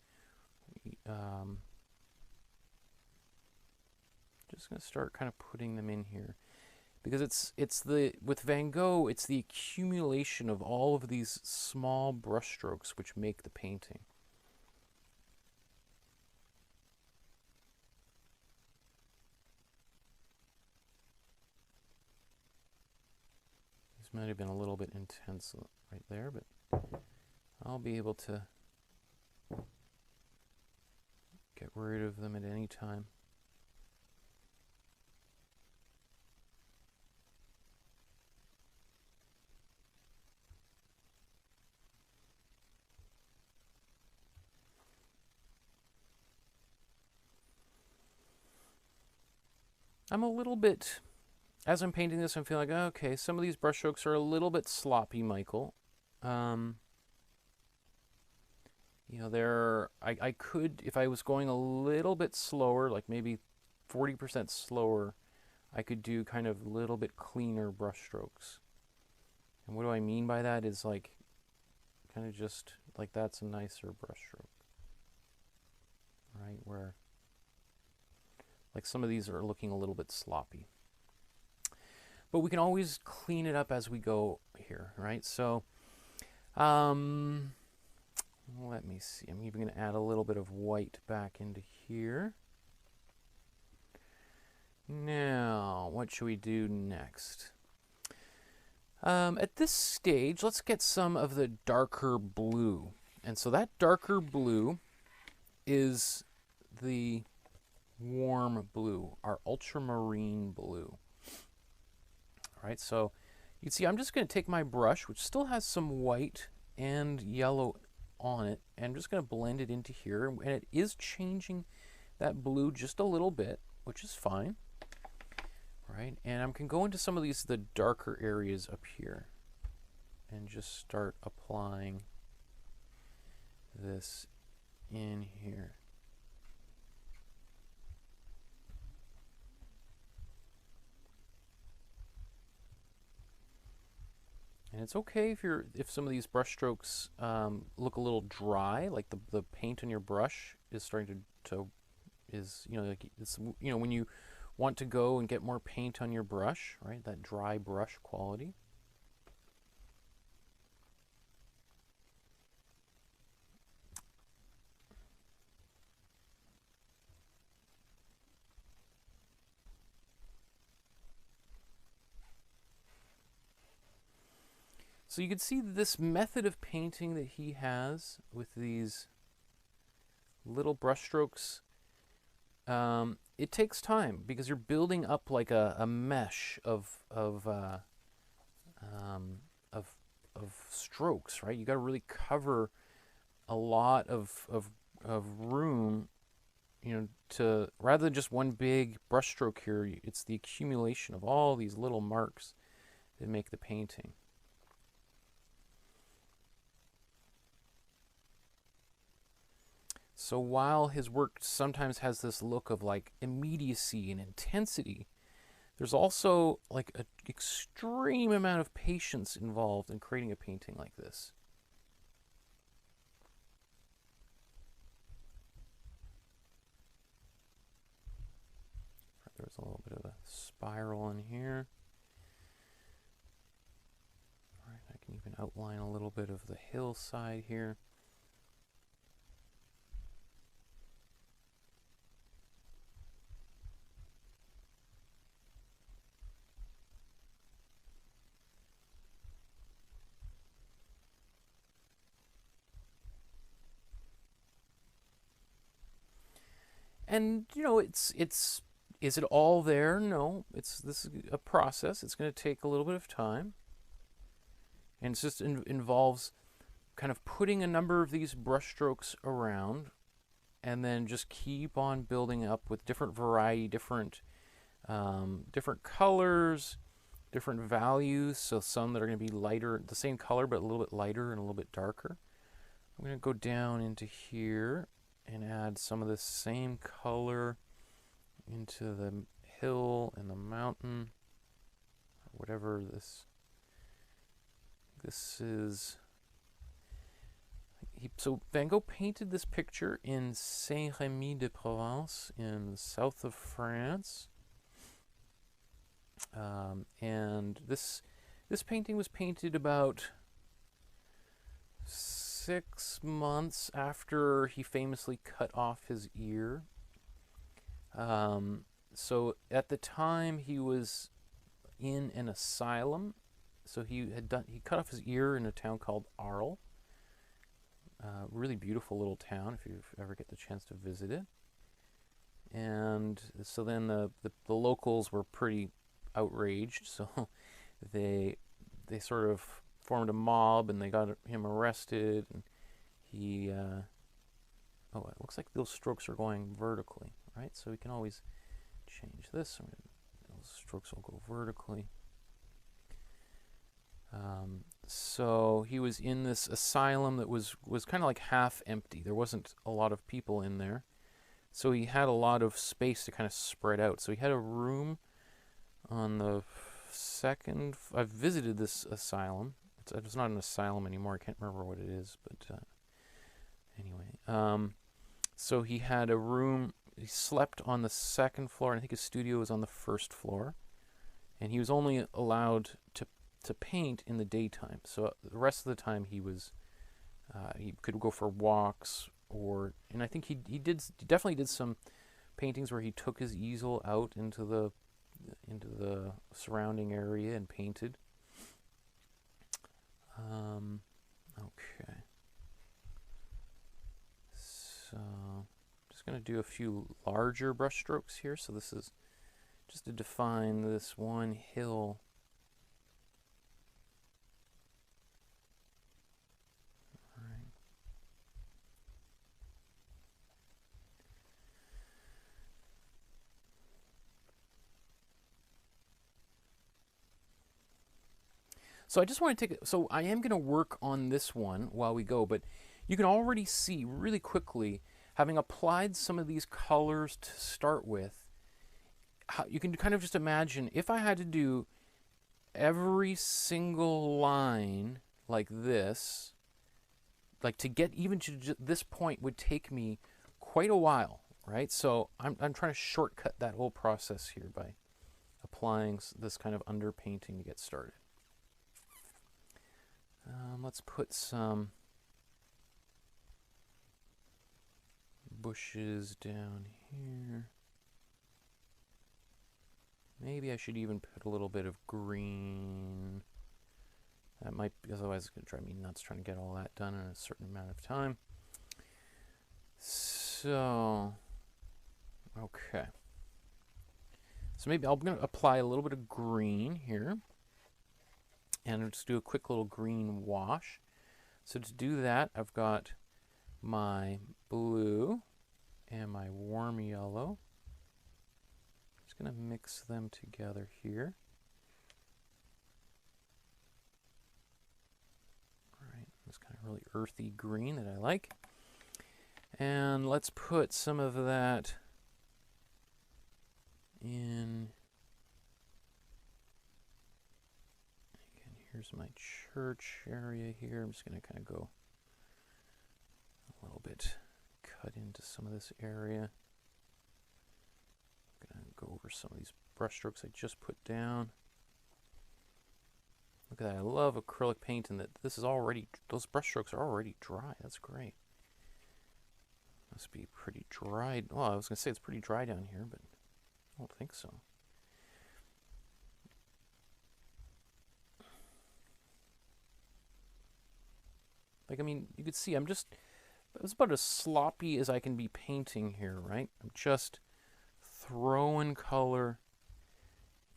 just going to start kind of putting them in here. Because with Van Gogh, it's the accumulation of all of these small brush strokes which make the painting. These might have been a little bit intense right there, but I'll be able to get rid of them at any time. I'm a little bit, as I'm painting this, I'm feeling like, okay, some of these brushstrokes are a little bit sloppy, Michael. You know, I could, if I was going a little bit slower, like maybe 40% slower, I could do kind of a little bit cleaner brushstrokes. And what do I mean by that is like, kind of just, like that's a nicer brushstroke. Right, where like some of these are looking a little bit sloppy. But we can always clean it up as we go here, right? So, let me see. I'm even going to add a little bit of white back into here. Now, what should we do next? At this stage, let's get some of the darker blue. And so that darker blue is the warm blue, our ultramarine blue. All right, so you can see I'm just going to take my brush, which still has some white and yellow on it, and I'm just going to blend it into here. And it is changing that blue just a little bit, which is fine. Right, and I can go into some of the darker areas up here and just start applying this in here. And it's okay if some of these brush strokes look a little dry, like the paint on your brush is starting to like it's, when you want to go and get more paint on your brush, right? That dry brush quality. So you can see this method of painting that he has with these little brush strokes. It takes time because you're building up like a mesh of strokes, right? You got to really cover a lot of room, to rather than just one big brush stroke here. It's the accumulation of all these little marks that make the painting. So while his work sometimes has this look of like immediacy and intensity, there's also like an extreme amount of patience involved in creating a painting like this. There's a little bit of a spiral in here. All right, I can even outline a little bit of the hillside here. And is it all there? No, this is a process. It's going to take a little bit of time, and it just involves kind of putting a number of these brush strokes around, and then just keep on building up with different variety, different colors, different values. So some that are going to be lighter, the same color but a little bit lighter and a little bit darker. I'm going to go down into here and add some of the same color into the hill and the mountain, or whatever this is. So Van Gogh painted this picture in Saint-Rémy-de-Provence in the south of France, and this painting was painted about 6 months after he famously cut off his ear. So at the time he was in an asylum. So he cut off his ear in a town called Arles. Really beautiful little town if you ever get the chance to visit it. And so then the locals were pretty outraged, so they sort of formed a mob and they got him arrested, and he oh, it looks like those strokes are going vertically, right? So we can always change this. Those strokes will go vertically. So he was in this asylum that was kind of like half empty. There wasn't a lot of people in there, so he had a lot of space to kind of spread out. So he had a room on the second. I've visited this asylum. It's not an asylum anymore. I can't remember what it is, but anyway. So he had a room. He slept on the second floor, and I think his studio was on the first floor. And he was only allowed to paint in the daytime. So the rest of the time he could go for walks, and I think he definitely did some paintings where he took his easel out into the surrounding area and painted. Okay. So just going to do a few larger brush strokes here. So this is just to define this one hill. All right. So I just want to take it, so I am going to work on this one while we go, but you can already see really quickly, having applied some of these colors to start with, how you can kind of just imagine if I had to do every single line like this, like to get even to this point would take me quite a while, right? So I'm trying to shortcut that whole process here by applying this kind of underpainting to get started. Let's put some bushes down here. Maybe I should even put a little bit of green. That might be, otherwise it's going to drive me nuts trying to get all that done in a certain amount of time. So, okay. So maybe I'm going to apply a little bit of green here. And I'll just do a quick little green wash. So to do that, I've got my blue and my warm yellow. Just going to mix them together here. All right, this kind of really earthy green that I like. And let's put some of that in. Here's my church area here. I'm just going to kind of go a little bit, cut into some of this area. I'm going to go over some of these brush strokes I just put down. Look at that. I love acrylic paint, and that this is already, those brush strokes are already dry. That's great. Must be pretty dry. Well, I was going to say it's pretty dry down here, but I don't think so. Like, I mean, you could see it's about as sloppy as I can be painting here, right? I'm just throwing color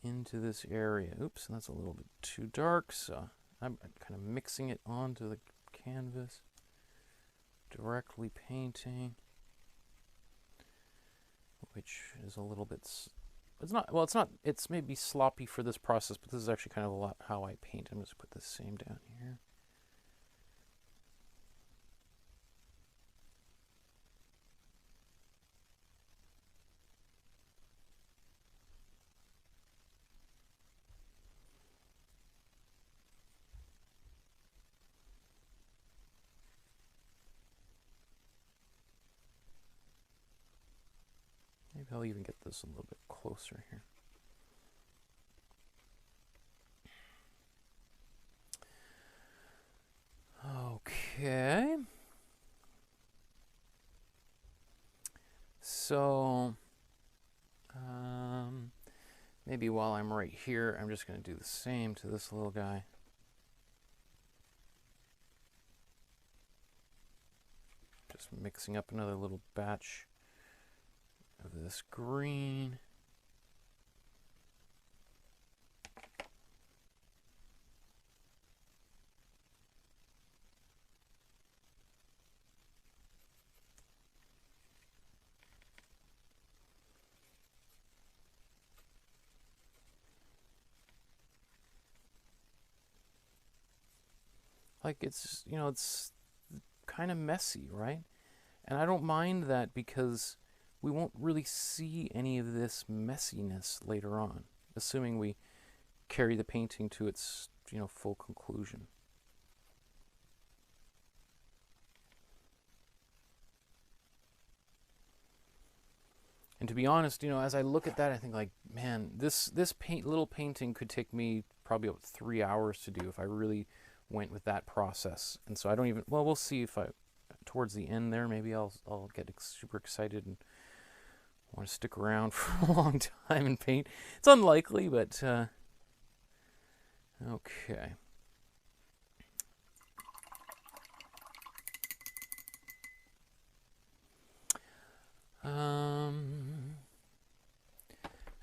into this area. Oops, that's a little bit too dark, so I'm kind of mixing it onto the canvas, directly painting, which is a little bit, it's maybe sloppy for this process, but this is actually kind of a lot how I paint. I'm just put the same down here. Maybe I'll even get this a little bit closer here. Okay. So, maybe while I'm right here, I'm just going to do the same to this little guy. Just mixing up another little batch of this green. Like, it's, you know, it's kind of messy, right? And I don't mind that because we won't really see any of this messiness later on, assuming we carry the painting to its, you know, full conclusion. And to be honest, you know, as I look at that, I think, like, man, this little painting could take me probably about 3 hours to do if I really went with that process. And so I don't even, well, we'll see if towards the end there, maybe I'll get super excited and want to stick around for a long time and paint. It's unlikely, but okay.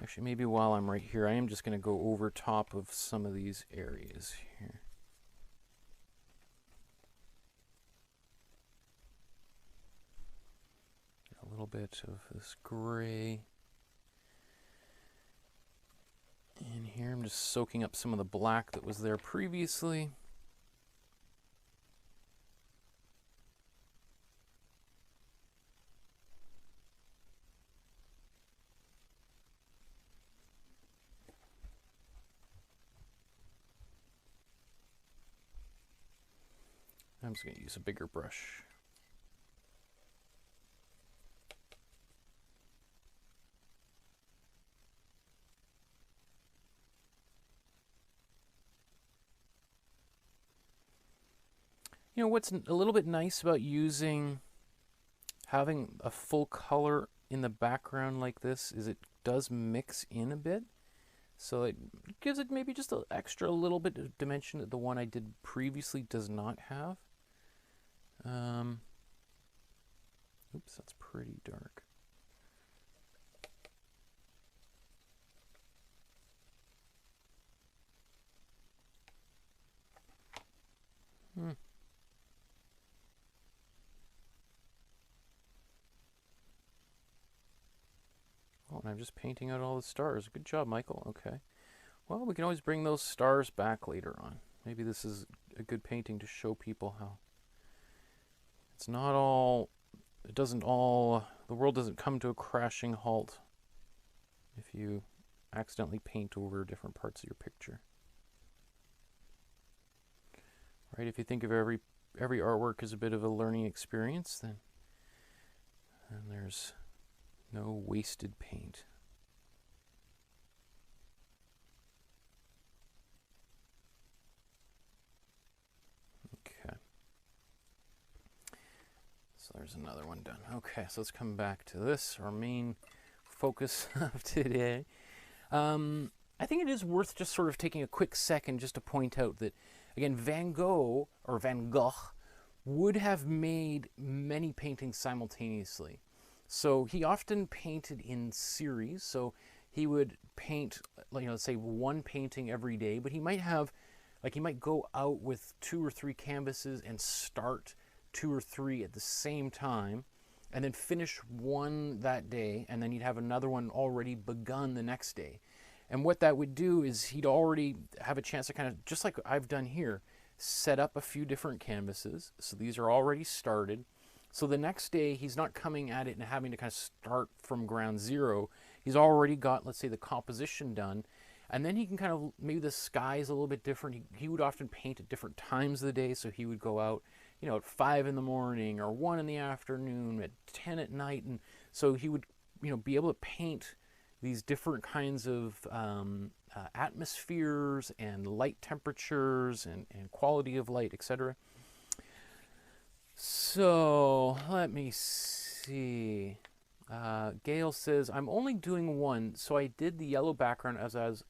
Actually, maybe while I'm right here, I am just going to go over top of some of these areas here. A little bit of this gray in here. I'm just soaking up some of the black that was there previously. I'm just going to use a bigger brush. You know, what's a little bit nice about having a full color in the background like this is it does mix in a bit. So it gives it maybe just an extra little bit of dimension that the one I did previously does not have. Oops, that's pretty dark. Oh, and I'm just painting out all the stars. Good job, Michael. Okay. Well, we can always bring those stars back later on. Maybe this is a good painting to show people how it's not all, the world doesn't come to a crashing halt if you accidentally paint over different parts of your picture. Right? If you think of every artwork as a bit of a learning experience, then there's no wasted paint. Okay. So there's another one done. Okay, so let's come back to this, our main focus of today. I think it is worth just sort of taking a quick second just to point out that, again, Van Gogh would have made many paintings simultaneously. So he often painted in series. So he would paint, let's say one painting every day, but he might have, he might go out with 2 or 3 canvases and start 2 or 3 at the same time, and then finish one that day, and then he'd have another one already begun the next day. And what that would do is he'd already have a chance to kind of, just like I've done here, set up a few different canvases. So these are already started. So the next day, he's not coming at it and having to kind of start from ground zero. He's already got, let's say, the composition done. And then he can kind of, maybe the sky is a little bit different. He would often paint at different times of the day. So he would go out, at 5 in the morning or 1 in the afternoon, at 10 at night. And so he would, be able to paint these different kinds of atmospheres and light temperatures and quality of light, etc. So let me see. Gail says, I'm only doing one, so I did the yellow background as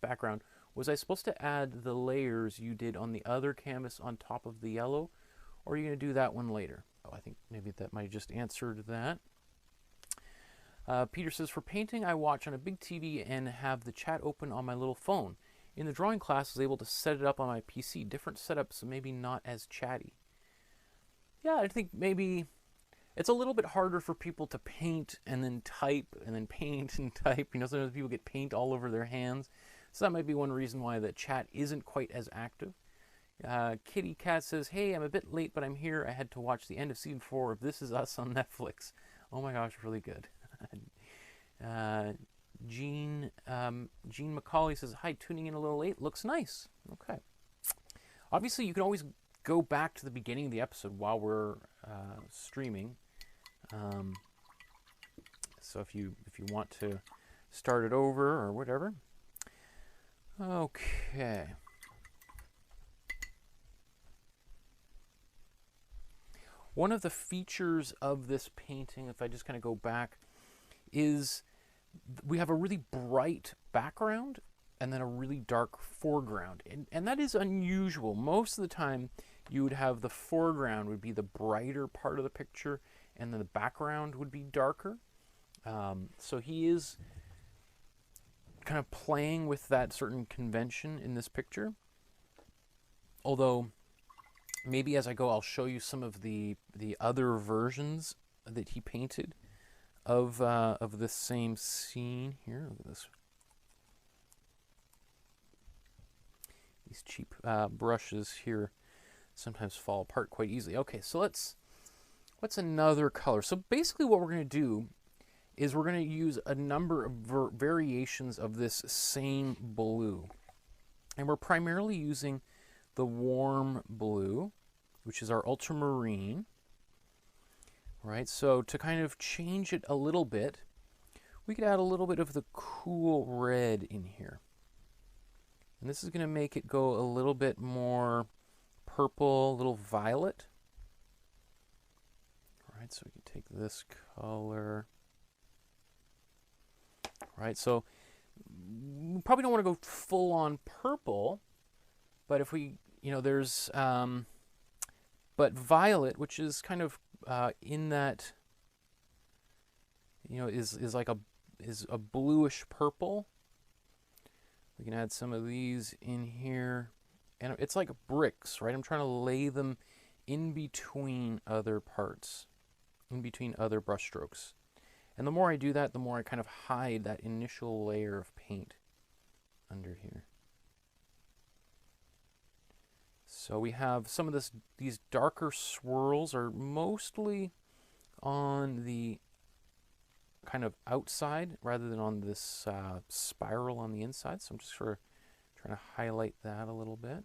background. Was I supposed to add the layers you did on the other canvas on top of the yellow, or are you going to do that one later? Oh, I think maybe that might have just answered that. Peter says, for painting, I watch on a big TV and have the chat open on my little phone. In the drawing class, I was able to set it up on my PC. Different setups, so maybe not as chatty. Yeah, I think maybe it's a little bit harder for people to paint and then type and then paint and type. Sometimes people get paint all over their hands. So that might be one reason why the chat isn't quite as active. Kitty Cat says, hey, I'm a bit late, but I'm here. I had to watch the end of season 4 of This Is Us on Netflix. Oh my gosh, really good. Jean McCauley says, hi, tuning in a little late. Looks nice. Okay. Obviously, you can always go back to the beginning of the episode while we're streaming. So if you want to start it over or whatever. Okay. One of the features of this painting, if I just kind of go back, is we have a really bright background and then a really dark foreground. And that is unusual. Most of the time, you would have the foreground would be the brighter part of the picture, and then the background would be darker. So he is kind of playing with that certain convention in this picture. Although, maybe as I go, I'll show you some of the other versions that he painted of this same scene here. Look at this. These cheap brushes here sometimes fall apart quite easily. Okay, so what's another color? So basically what we're going to do is we're going to use a number of variations of this same blue. And we're primarily using the warm blue, which is our ultramarine. Right, so to kind of change it a little bit, we could add a little bit of the cool red in here. And this is going to make it go a little bit more purple, a little violet. All right, so we can take this color. All right, so we probably don't want to go full on purple, but if we, there's, but violet, which is kind of in that, is a bluish purple. We can add some of these in here, and it's like bricks, right? I'm trying to lay them in between other parts, in between other brush strokes. And the more I do that, the more I kind of hide that initial layer of paint under here. So we have some of these darker swirls are mostly on the kind of outside rather than on this spiral on the inside. So I'm just sort of trying to highlight that a little bit.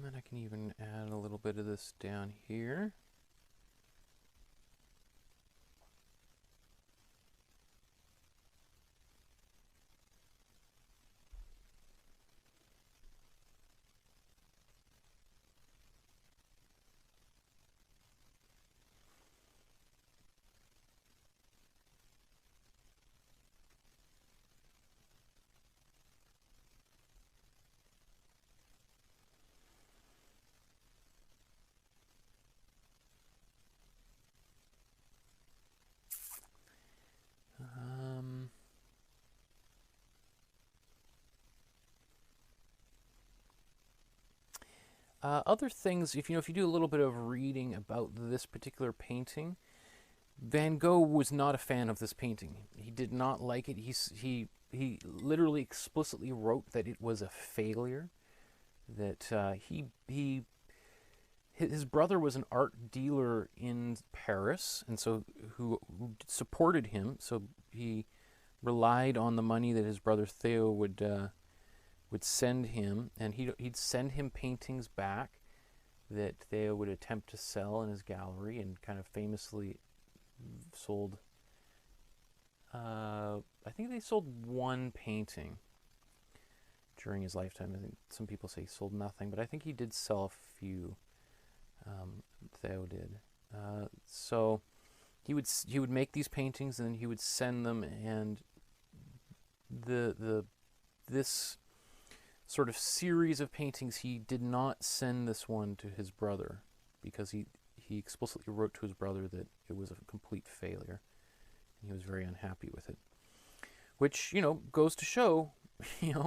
And I can even add a little bit of this down here. Other things, if you do a little bit of reading about this particular painting, Van Gogh was not a fan of this painting. He did not like it. He literally explicitly wrote that it was a failure. That his brother was an art dealer in Paris, and so who supported him. So he relied on the money that his brother Theo would send him, and he'd send him paintings back that Theo would attempt to sell in his gallery, and kind of famously sold, I think they sold one painting during his lifetime. I think some people say he sold nothing, but I think he did sell a few. Theo did. So he would make these paintings, and then he would send them, and this sort of series of paintings, he did not send this one to his brother because he explicitly wrote to his brother that it was a complete failure, and he was very unhappy with it. Which, goes to show,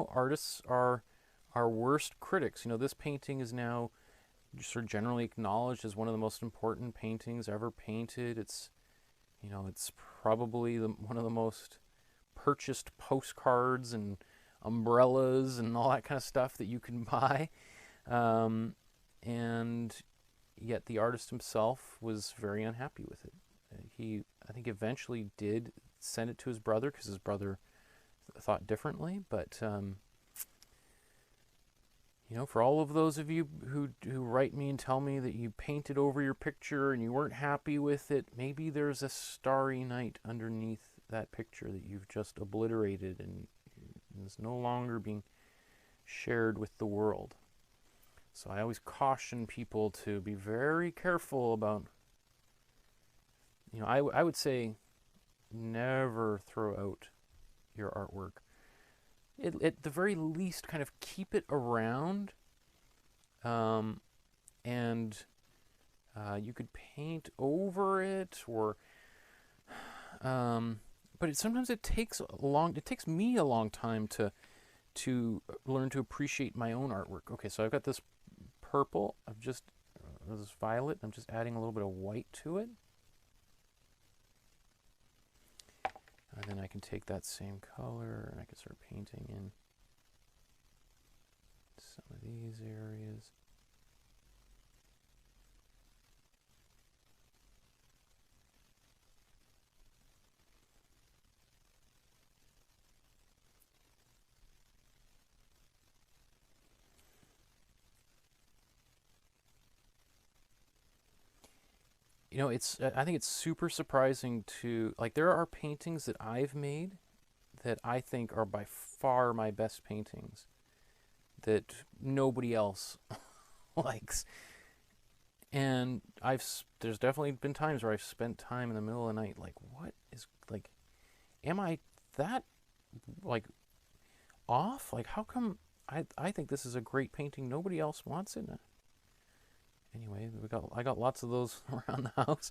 artists are our worst critics. This painting is now sort of generally acknowledged as one of the most important paintings ever painted. It's, it's probably one of the most purchased postcards and umbrellas and all that kind of stuff that you can buy, and yet the artist himself was very unhappy with it. He, I think, eventually did send it to his brother because his brother thought differently, but You know, for all of those of you who write me and tell me that you painted over your picture and you weren't happy with it, maybe there's a starry night underneath that picture that you've just obliterated and is no longer being shared with the world. So I always caution people to be very careful about, you know, I would say never throw out your artwork. At the very least, kind of keep it around, and you could paint over it, or but sometimes it takes me a long time to learn to appreciate my own artwork. Okay, so I've got this purple, this violet, I'm just adding a little bit of white to it. And then I can take that same color and I can start painting in some of these areas. You know, I think it's super surprising to, like, there are paintings that I've made that I think are by far my best paintings that nobody else likes. And there's definitely been times where I've spent time in the middle of the night, like, what is, like, am I that, like, off? Like, how come I think this is a great painting, nobody else wants it? Anyway, I got lots of those around the house.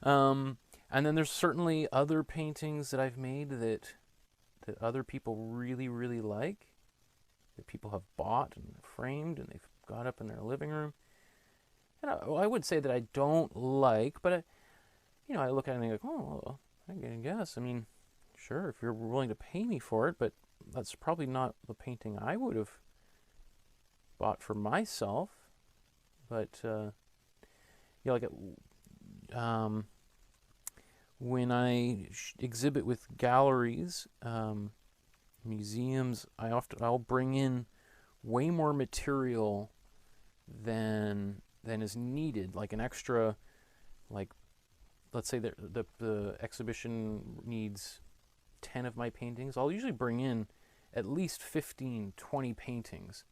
And then there's certainly other paintings that I've made that other people really, really like, that people have bought and framed and they've got up in their living room. And I would say that I don't like, but I look at it and think, oh, well, I guess. I mean, sure, if you're willing to pay me for it, but that's probably not the painting I would have bought for myself. But when I exhibit with galleries, museums, I'll bring in way more material than is needed, like an extra, like, let's say that the exhibition needs 10 of my paintings. I'll usually bring in at least 15, 20 paintings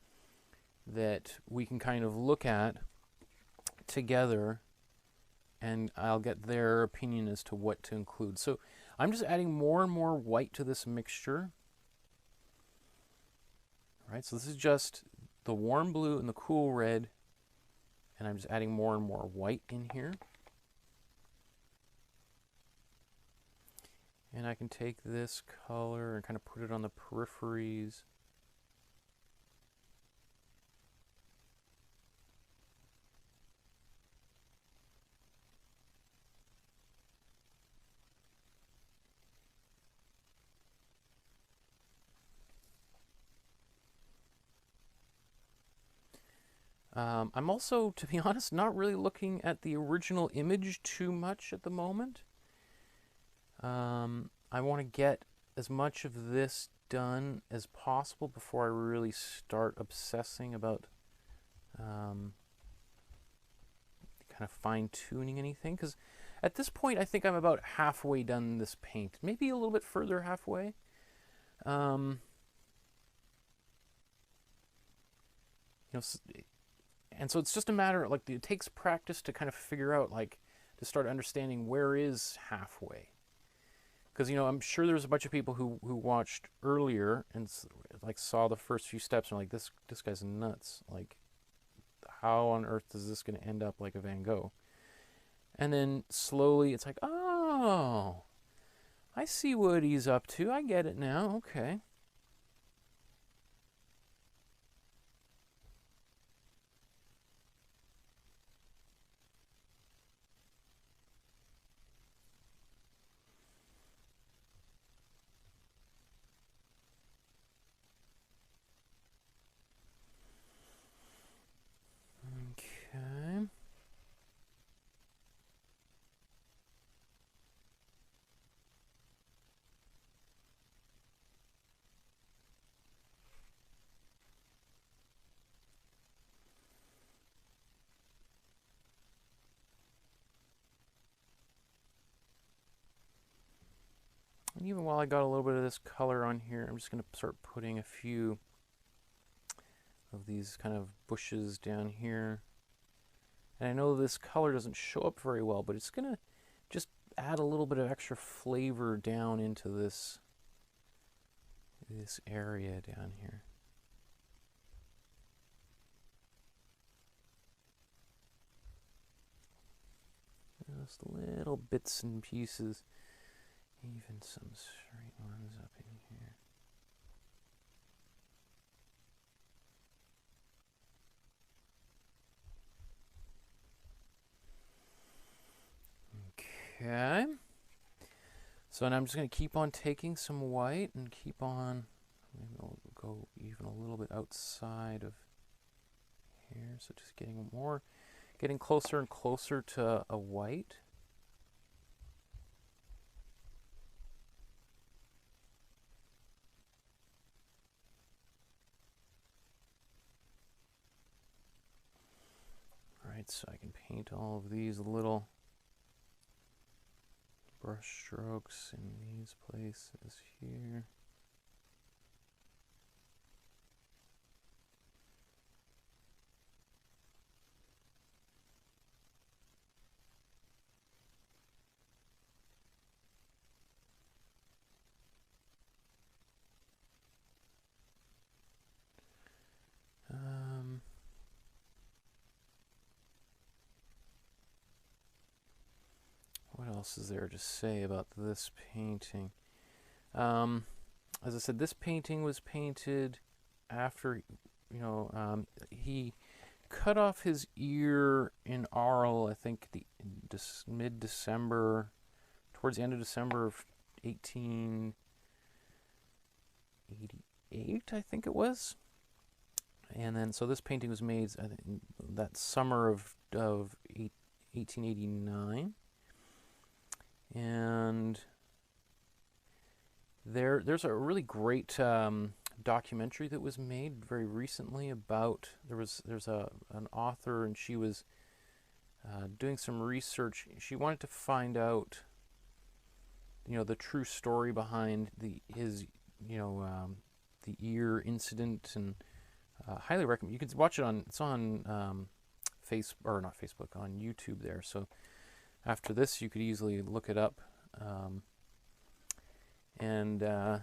that we can kind of look at together, and I'll get their opinion as to what to include. So I'm just adding more and more white to this mixture. All right, so this is just the warm blue and the cool red, and I'm just adding more and more white in here. And I can take this color and kind of put it on the peripheries. I'm also, to be honest, not really looking at the original image too much at the moment. I want to get as much of this done as possible before I really start obsessing about kind of fine-tuning anything. Because at this point, I think I'm about halfway done this paint. Maybe a little bit further halfway. And so it's just a matter, like, it takes practice to kind of figure out, like, to start understanding where is halfway. Because, I'm sure there's a bunch of people who watched earlier and, like, saw the first few steps and are like, this guy's nuts. Like, how on earth is this going to end up like a Van Gogh? And then slowly it's like, oh, I see what he's up to. I get it now. Okay. Okay. And even while I got a little bit of this color on here, I'm just going to start putting a few of these kind of bushes down here. And I know this color doesn't show up very well, but it's going to just add a little bit of extra flavor down into this area down here. Just little bits and pieces, even some straight ones up in here. Okay. So now I'm just going to keep on taking some white and keep on, maybe I'll go even a little bit outside of here. So just getting closer and closer to a white. All right, so I can paint all of these little brush strokes in these places here. What else is there to say about this painting? As I said, this painting was painted after, he cut off his ear in Arles, I think mid-December, towards the end of December of 1888, I think it was. And then, so this painting was made, I think, that summer of 1889. And there's a really great documentary that was made very recently about, there's an author, and she was doing some research. She wanted to find out, the true story behind his the ear incident, and highly recommend. You can watch it on, it's on not Facebook, on YouTube there. So after this, you could easily look it up.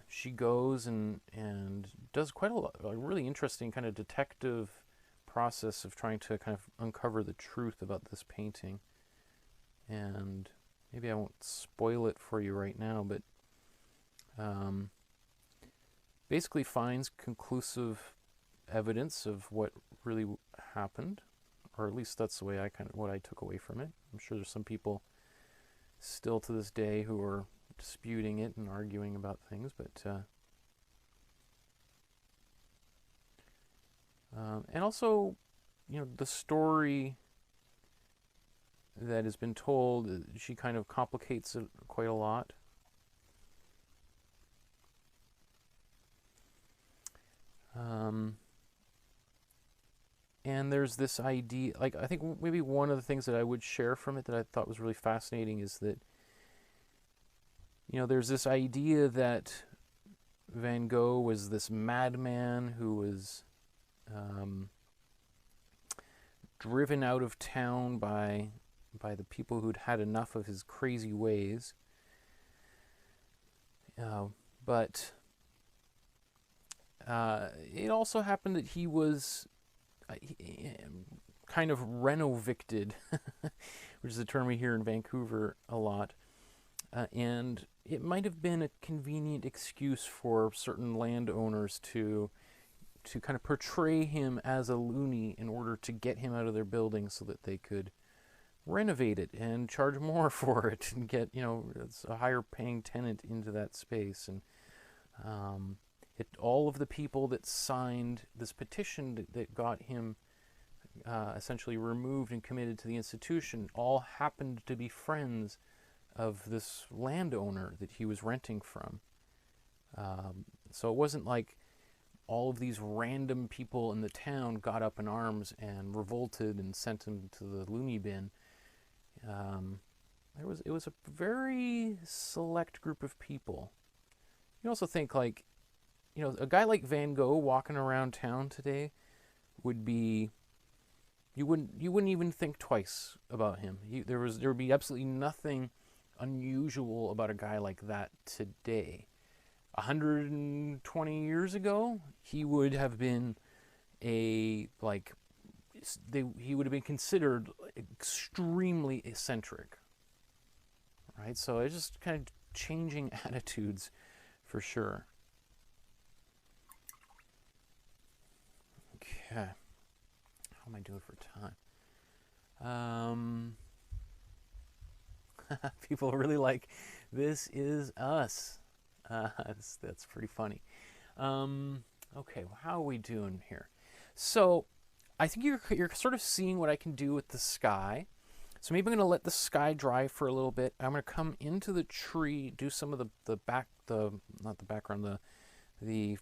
She goes and does quite a really interesting kind of detective process of trying to kind of uncover the truth about this painting. And maybe I won't spoil it for you right now, but basically finds conclusive evidence of what really happened, or at least that's the way what I took away from it. I'm sure there's some people still to this day who are disputing it and arguing about things, but and also, the story that has been told, she kind of complicates it quite a lot. And there's this idea, like, I think maybe one of the things that I would share from it that I thought was really fascinating is that, there's this idea that Van Gogh was this madman who was driven out of town by the people who'd had enough of his crazy ways. But it also happened that he was kind of renovicted, which is a term we hear in Vancouver a lot. And it might have been a convenient excuse for certain landowners to kind of portray him as a loony in order to get him out of their building so that they could renovate it and charge more for it and get, a higher paying tenant into that space. And all of the people that signed this petition that got him essentially removed and committed to the institution all happened to be friends of this landowner that he was renting from. So it wasn't like all of these random people in the town got up in arms and revolted and sent him to the loony bin. It was a very select group of people You also think like, you know, a guy like Van Gogh walking around town today would be, you wouldn't even think twice about him. There would be absolutely nothing unusual about a guy like that today. 120 years ago, he would have been he would have been considered extremely eccentric, right? So it's just kind of changing attitudes for sure. Okay, how am I doing for time? People really like This Is Us. That's pretty funny. Okay, well, how are we doing here? So I think you're sort of seeing what I can do with the sky. So maybe I'm going to let the sky dry for a little bit. I'm going to come into the tree, do some of not the background, the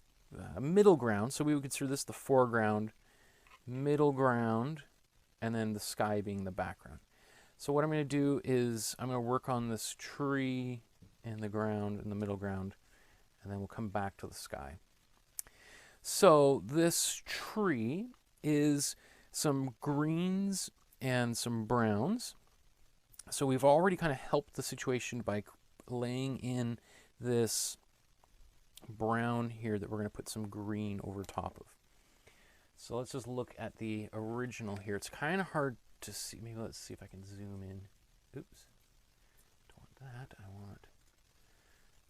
middle ground. So we would consider this the foreground, middle ground, and then the sky being the background. So what I'm going to do is I'm going to work on this tree and the ground and the middle ground, and then we'll come back to the sky. So this tree is some greens and some browns. So we've already kind of helped the situation by laying in this brown here that we're going to put some green over top of. So let's just look at the original here. It's kind of hard to see. Maybe let's see if I can zoom in. Oops. Don't want that. I want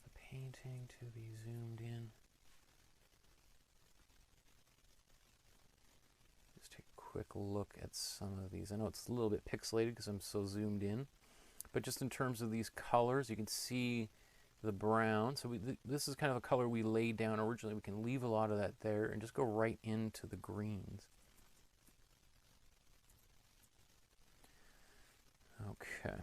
the painting to be zoomed in. Just take a quick look at some of these. I know it's a little bit pixelated because I'm so zoomed in. But just in terms of these colors, you can see the brown. So this is kind of a color we laid down originally. We can leave a lot of that there and just go right into the greens. Okay.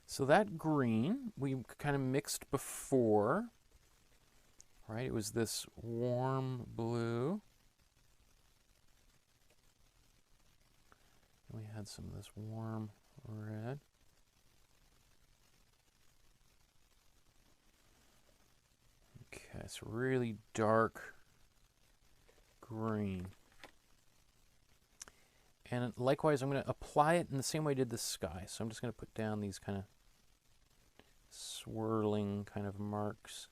So that green we kind of mixed before, right? It was this warm blue. And we had some of this warm red. Okay, it's really dark green. And likewise, I'm going to apply it in the same way I did the sky. So I'm just going to put down these kind of swirling kind of marks.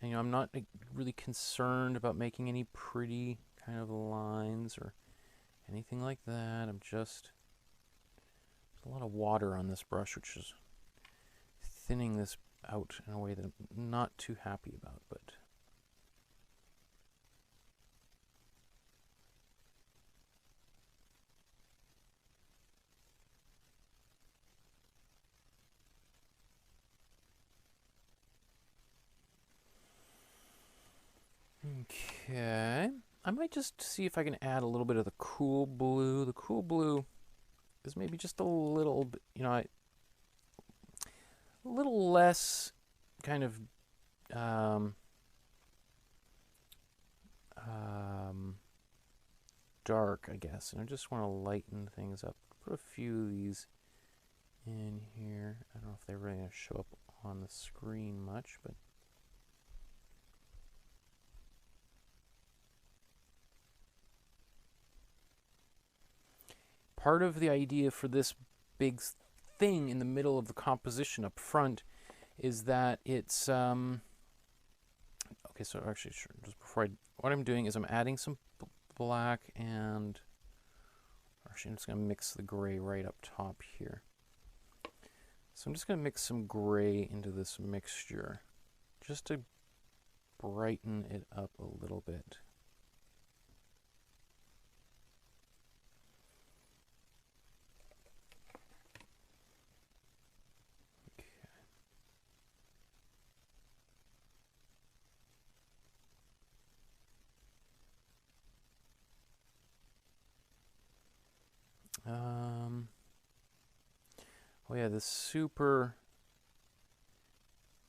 I'm not really concerned about making any pretty kind of lines or anything like that. I'm just, there's a lot of water on this brush, which is thinning this out in a way that I'm not too happy about, but okay. I might just see if I can add a little bit of the cool blue. The cool blue is maybe just a little bit, a little less kind of dark, I guess. And I just want to lighten things up. Put a few of these in here. I don't know if they're really going to show up on the screen much, but part of the idea for this big thing in the middle of the composition up front is that it's okay. So actually, sure, just before what I'm doing is I'm adding some black, and actually I'm just going to mix the gray right up top here. So I'm just going to mix some gray into this mixture just to brighten it up a little bit. Oh yeah, this super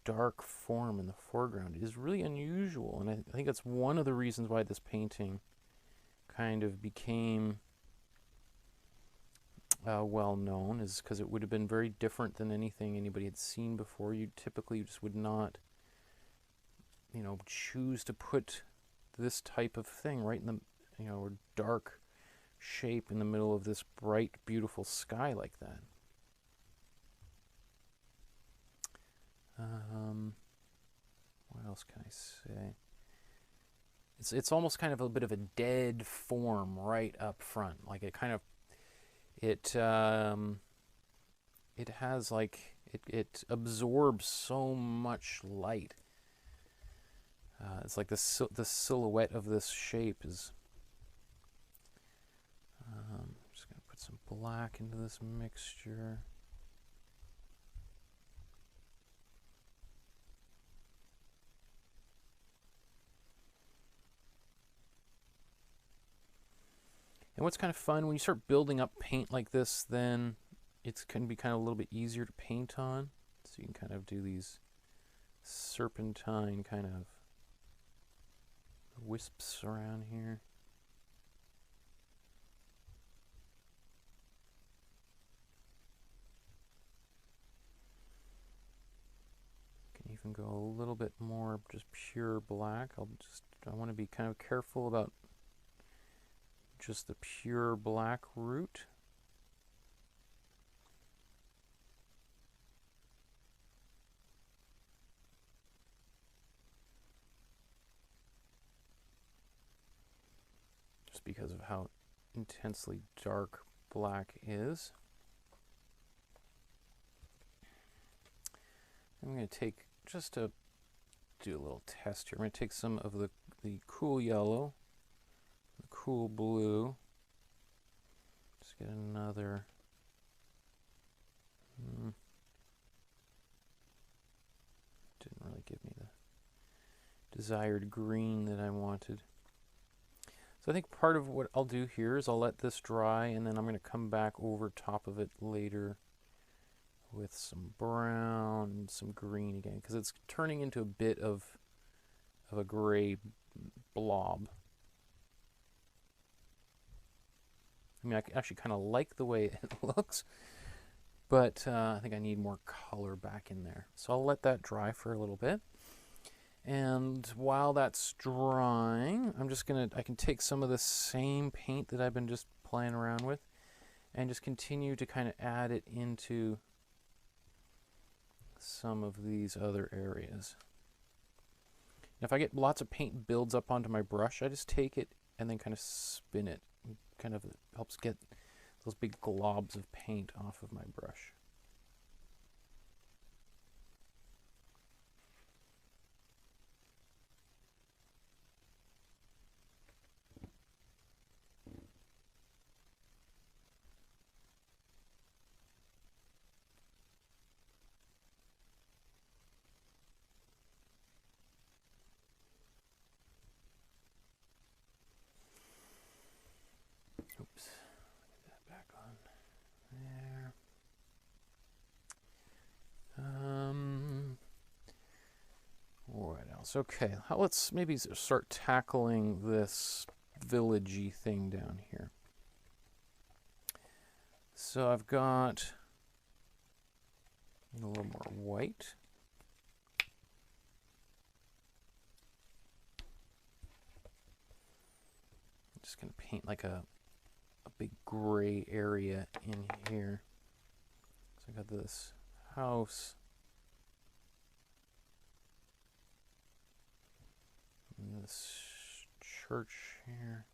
dark form in the foreground is really unusual, and I think that's one of the reasons why this painting kind of became well known, is because it would have been very different than anything anybody had seen before. You typically just would not, you know, choose to put this type of thing right in the, you know, dark shape in the middle of this bright, beautiful sky like that. What else can I say? It's almost kind of a bit of a dead form right up front. Like it kind of, it has like, it absorbs so much light. It's like the silhouette of this shape is. I'm just going to put some black into this mixture. And what's kind of fun, when you start building up paint like this, then it can be kind of a little bit easier to paint on. So you can kind of do these serpentine kind of wisps around here. Can even go a little bit more just pure black. I want to be kind of careful about just the pure black root. Just because of how intensely dark black is. I'm going to take, just to do a little test here, I'm going to take some of the cool yellow, the cool blue, just get another, didn't really give me the desired green that I wanted. So I think part of what I'll do here is I'll let this dry, and then I'm going to come back over top of it later with some brown and some green again, because it's turning into a bit of a gray blob. I mean, I actually kind of like the way it looks, but I think I need more color back in there. So I'll let that dry for a little bit. And while that's drying, I can take some of the same paint that I've been just playing around with and just continue to kind of add it into some of these other areas. Now, if I get lots of paint builds up onto my brush, I just take it and then kind of spin it. It kind of helps get those big globs of paint off of my brush. Oops, get that back on there. What else? Okay, let's maybe start tackling this villagey thing down here. So I've got a little more white. I'm just going to paint like a big gray area in here. So I got this house. And this church here.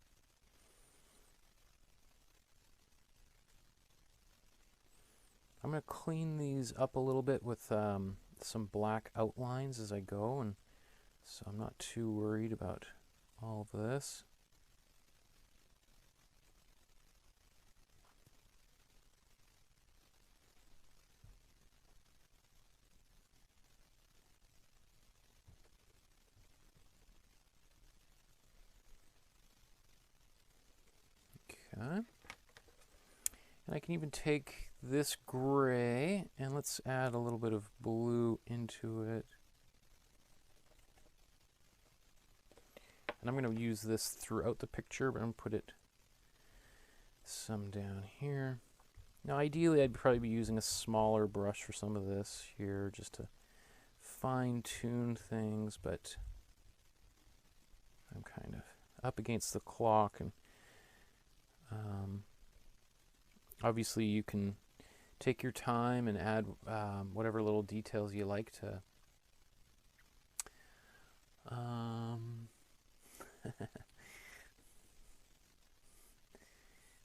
I'm going to clean these up a little bit with some black outlines as I go, and so I'm not too worried about all of this. Okay. And I can even take this gray and let's add a little bit of blue into it. And I'm going to use this throughout the picture, but I'm going to put it some down here. Now ideally I'd probably be using a smaller brush for some of this here just to fine-tune things, but I'm kind of up against the clock, and obviously you can take your time and add whatever little details you like to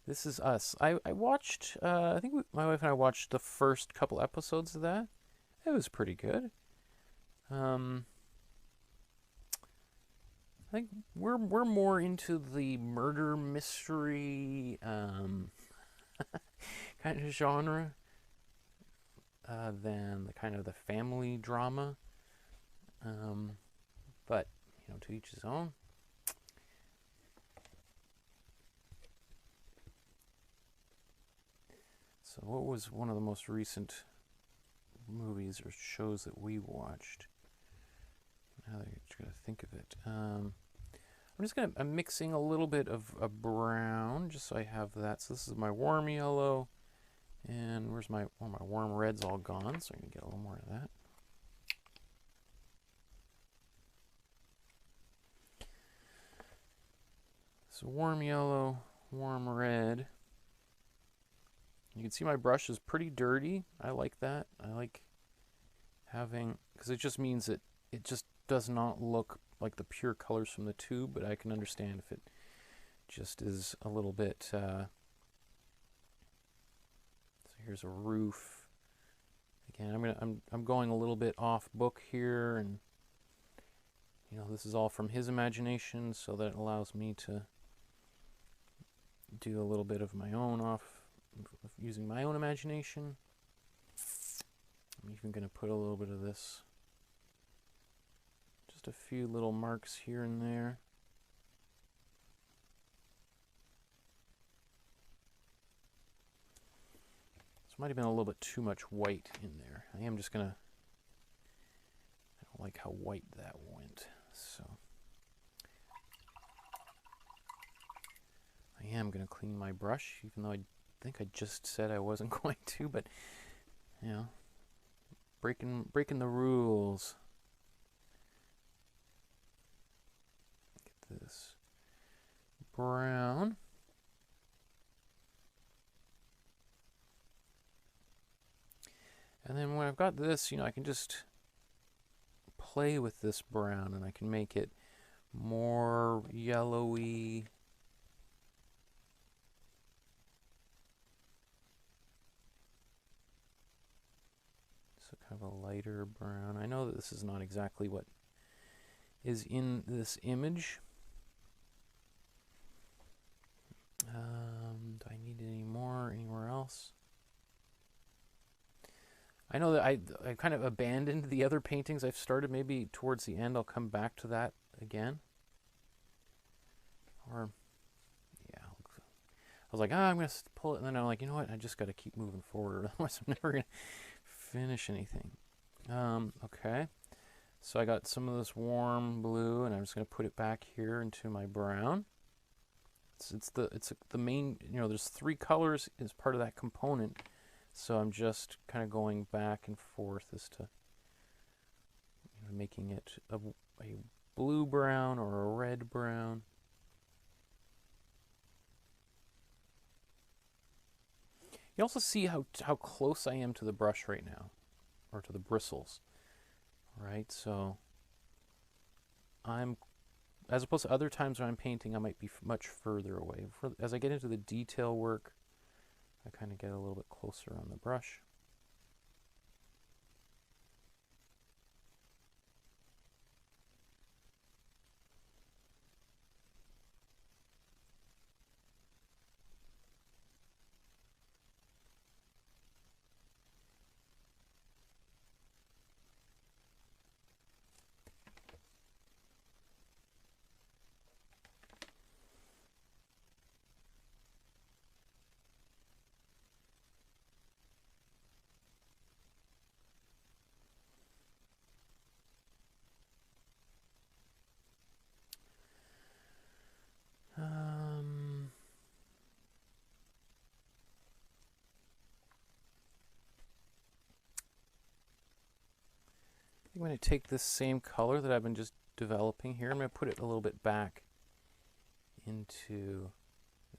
This is Us. I watched, I think my wife and I watched the first couple episodes of that. It was pretty good. I think we're more into the murder mystery kind of genre than the kind of the family drama. But, you know, to each his own. So what was one of the most recent movies or shows that we watched? Now that you're going to think of it. I'm mixing a little bit of a brown just so I have that. So this is my warm yellow. And where's my warm red's all gone, so I'm going to get a little more of that. So warm yellow, warm red. You can see my brush is pretty dirty. I like that. I like having, because it just means that it just does not look like the pure colors from the tube, but I can understand if it just is a little bit, so here's a roof. Again, I'm going a little bit off book here, and you know, this is all from his imagination, so that allows me to do a little bit of my own using my own imagination. I'm even going to put a little bit of this, just a few little marks here and there. This might have been a little bit too much white in there. I don't like how white that went, so I am going to clean my brush, even though I think I just said I wasn't going to, but you know, breaking the rules. Get this brown. And then when I've got this, you know, I can just play with this brown and I can make it more yellowy. Kind of a lighter brown. I know that this is not exactly what is in this image. Do I need any more anywhere else? I know that I kind of abandoned the other paintings I've started. Maybe towards the end I'll come back to that again. Or, yeah. I was like, I'm going to pull it. And then I'm like, you know what? I just got to keep moving forward. Otherwise I'm never going to finish anything. Okay, so I got some of this warm blue, and I'm just going to put it back here into my brown. It's the main, you know, there's 3 colors as part of that component, so I'm just kind of going back and forth as to, you know, making it a blue brown or a red brown. You also see how close I am to the brush right now, or to the bristles, right? So I'm, as opposed to other times when I'm painting, I might be much further away. As I get into the detail work, I kind of get a little bit closer on the brush. I'm going to take this same color that I've been just developing here. I'm going to put it a little bit back into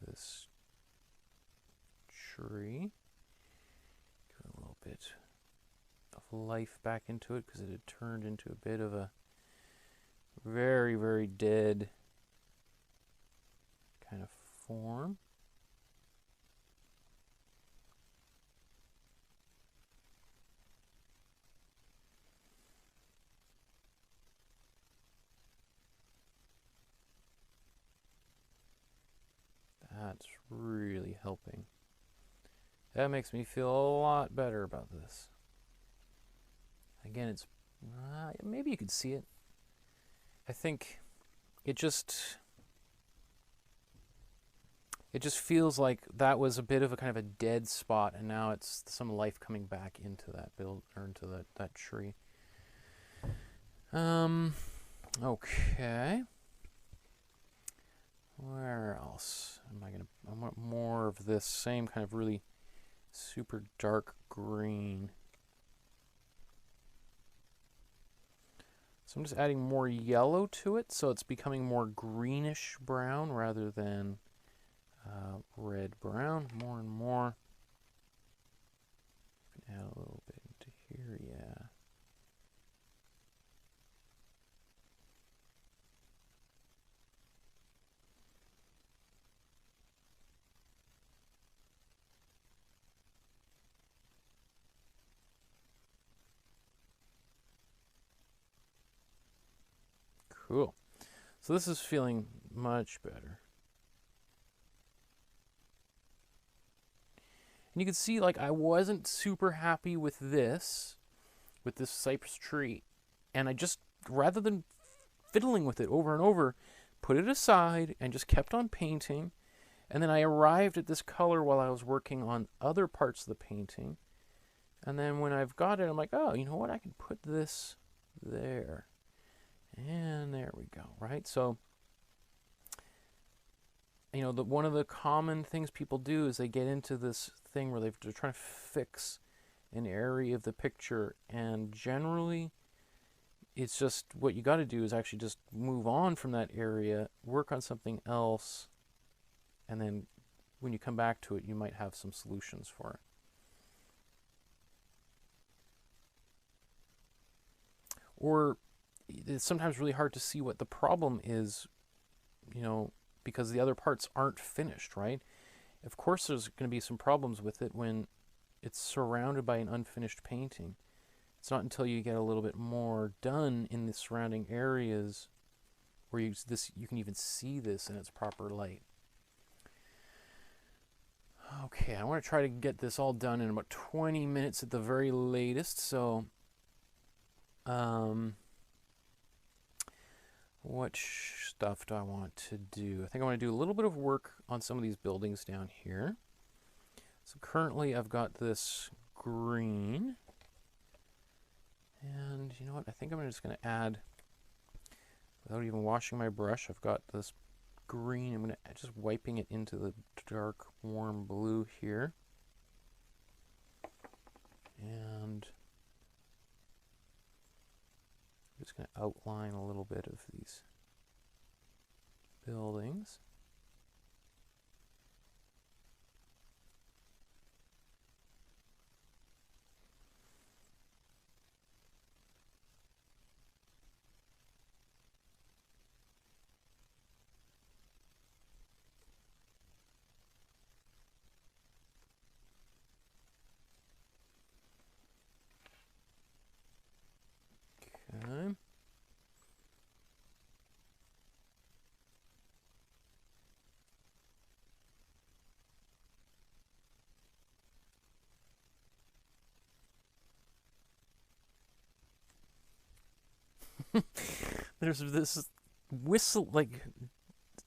this tree. Give it a little bit of life back into it because it had turned into a bit of a very, very dead kind of form. That's really helping. That makes me feel a lot better about this. Again, it's maybe you could see it. I think it just feels like that was a bit of a kind of a dead spot, and now it's some life coming back into that build or into that tree. Okay. Where else am I gonna? I want more of this same kind of really super dark green. So I'm just adding more yellow to it, so it's becoming more greenish brown rather than red brown. More and more. Add a little bit into here, yeah. Cool. So this is feeling much better. And you can see, like, I wasn't super happy with this cypress tree. And I just, rather than fiddling with it over and over, put it aside and just kept on painting. And then I arrived at this color while I was working on other parts of the painting. And then when I've got it, I'm like, oh, you know what? I can put this there. And there we go, right? So, you know, one of the common things people do is they get into this thing where they're trying to fix an area of the picture, and generally it's just what you got to do is actually just move on from that area, work on something else, and then when you come back to it, you might have some solutions for it. Or it's sometimes really hard to see what the problem is, you know, because the other parts aren't finished, right? Of course there's going to be some problems with it when it's surrounded by an unfinished painting. It's not until you get a little bit more done in the surrounding areas where you can even see this in its proper light. Okay, I want to try to get this all done in about 20 minutes at the very latest, so what stuff do I want to do? I think I want to do a little bit of work on some of these buildings down here. So currently I've got this green. And you know what? I think I'm just going to add, without even washing my brush, I've got this green. I'm going to just wiping it into the dark warm blue here. And I'm just going to outline a little bit of these buildings. Okay. There's this whistle, like,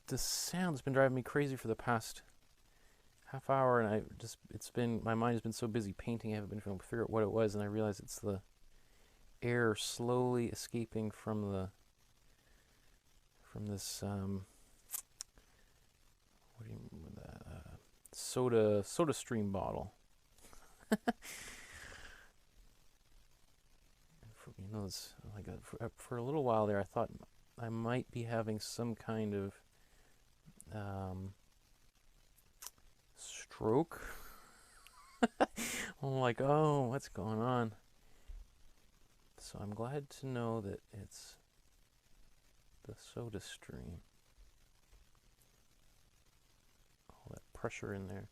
the sound's been driving me crazy for the past half hour, and my mind has been so busy painting, I haven't been able to figure out what it was, and I realize it's the air slowly escaping from this what do you mean with that soda stream bottle. You know, like for a little while there, I thought I might be having some kind of stroke. I'm like, oh, what's going on? So I'm glad to know that it's the soda stream. All that pressure in there.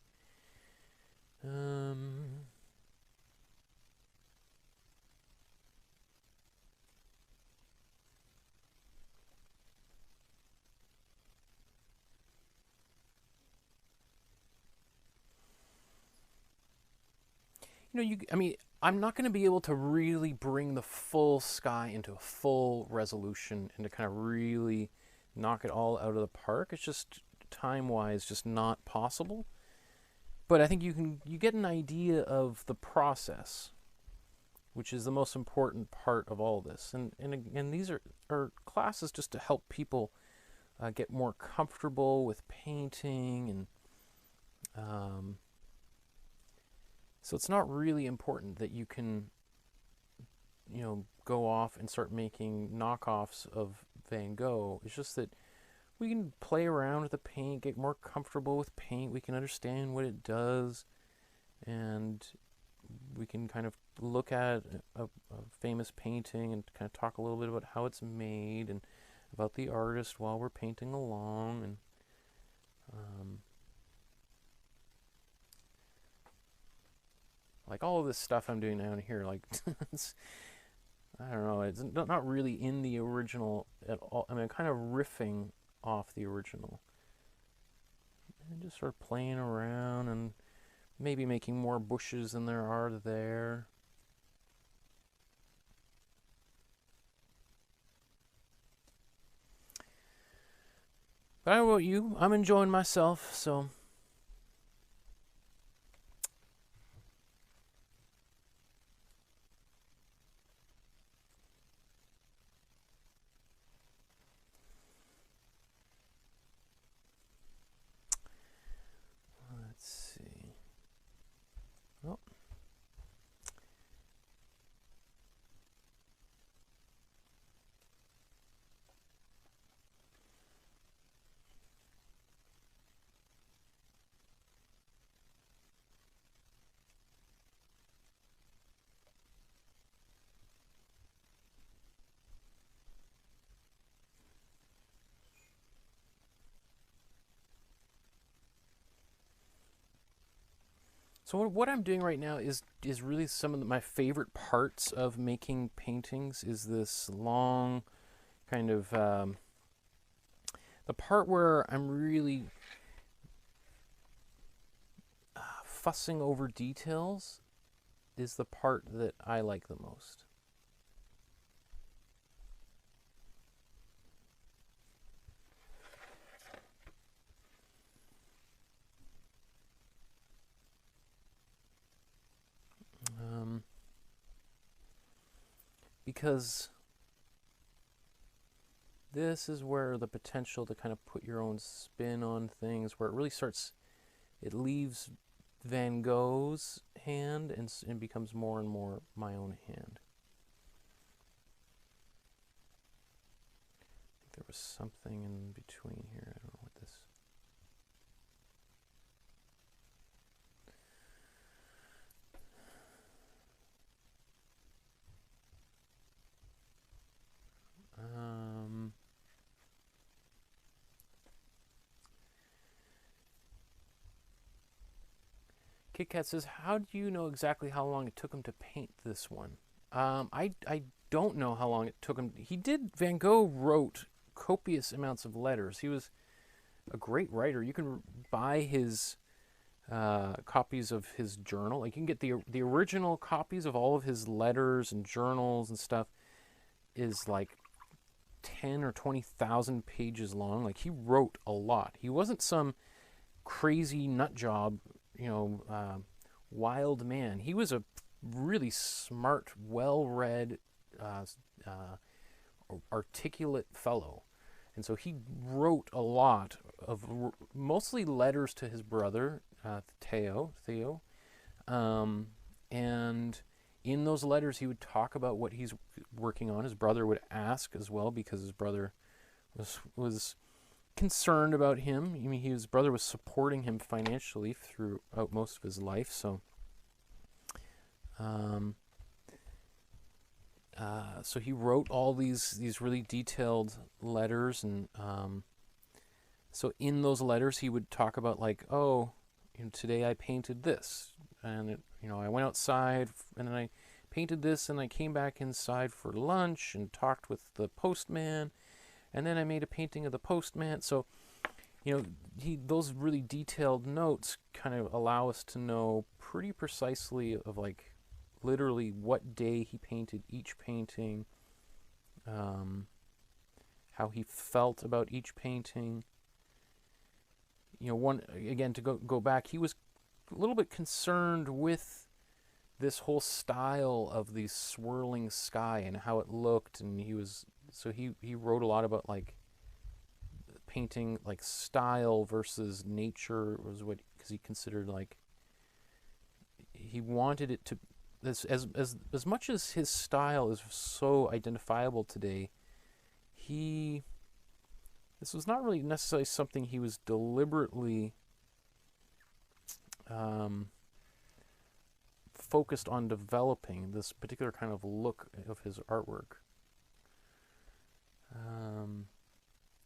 I mean, I'm not going to be able to really bring the full sky into a full resolution and to kind of really knock it all out of the park. It's just time-wise just not possible. But I think you get an idea of the process, which is the most important part of all this. And these are classes just to help people get more comfortable with painting, and so it's not really important that you can, go off and start making knockoffs of Van Gogh. It's just that we can play around with the paint, get more comfortable with paint. We can understand what it does, and we can kind of look at a famous painting and kind of talk a little bit about how it's made and about the artist while we're painting along. And like all of this stuff I'm doing down here, like I don't know, it's not really in the original at all. I mean, I'm kind of riffing off the original and just sort of playing around and maybe making more bushes than there are there. But I don't know about you, I'm enjoying myself, so let's see. Oh. So what I'm doing right now is really some of my favorite parts of making paintings. Is this long kind of the part where I'm really fussing over details is the part that I like the most. Because this is where the potential to kind of put your own spin on things, where it really starts, it leaves Van Gogh's hand and becomes more and more my own hand. I think there was something in between here. I don't know what this. KitKat says, how do you know exactly how long it took him to paint this one? I don't know how long it took him. Van Gogh wrote copious amounts of letters. He was a great writer. You can buy his copies of his journal. Like, you can get the original copies of all of his letters and journals and stuff is like 10 or 20,000 pages long. Like, he wrote a lot. He wasn't some crazy nut job, wild man. He was a really smart, well-read, articulate fellow. And so he wrote a lot of mostly letters to his brother, Theo. And In those letters, he would talk about what he's working on. His brother would ask as well, because his brother was concerned about him. I mean, his brother was supporting him financially throughout most of his life. So, so he wrote all these really detailed letters, and so in those letters he would talk about, like, oh, today I painted this, and I went outside and then I painted this, and I came back inside for lunch and talked with the postman, and then I made a painting of the postman. So, those really detailed notes kind of allow us to know pretty precisely of, like, literally what day he painted each painting, how he felt about each painting. To go back, he was a little bit concerned with this whole style of the swirling sky and how it looked, and he wrote a lot about, like, painting, like, style versus nature, was what, because he considered, like, he wanted it to, as much as his style is so identifiable today, this was not really necessarily something he was deliberately focused on developing, this particular kind of look of his artwork.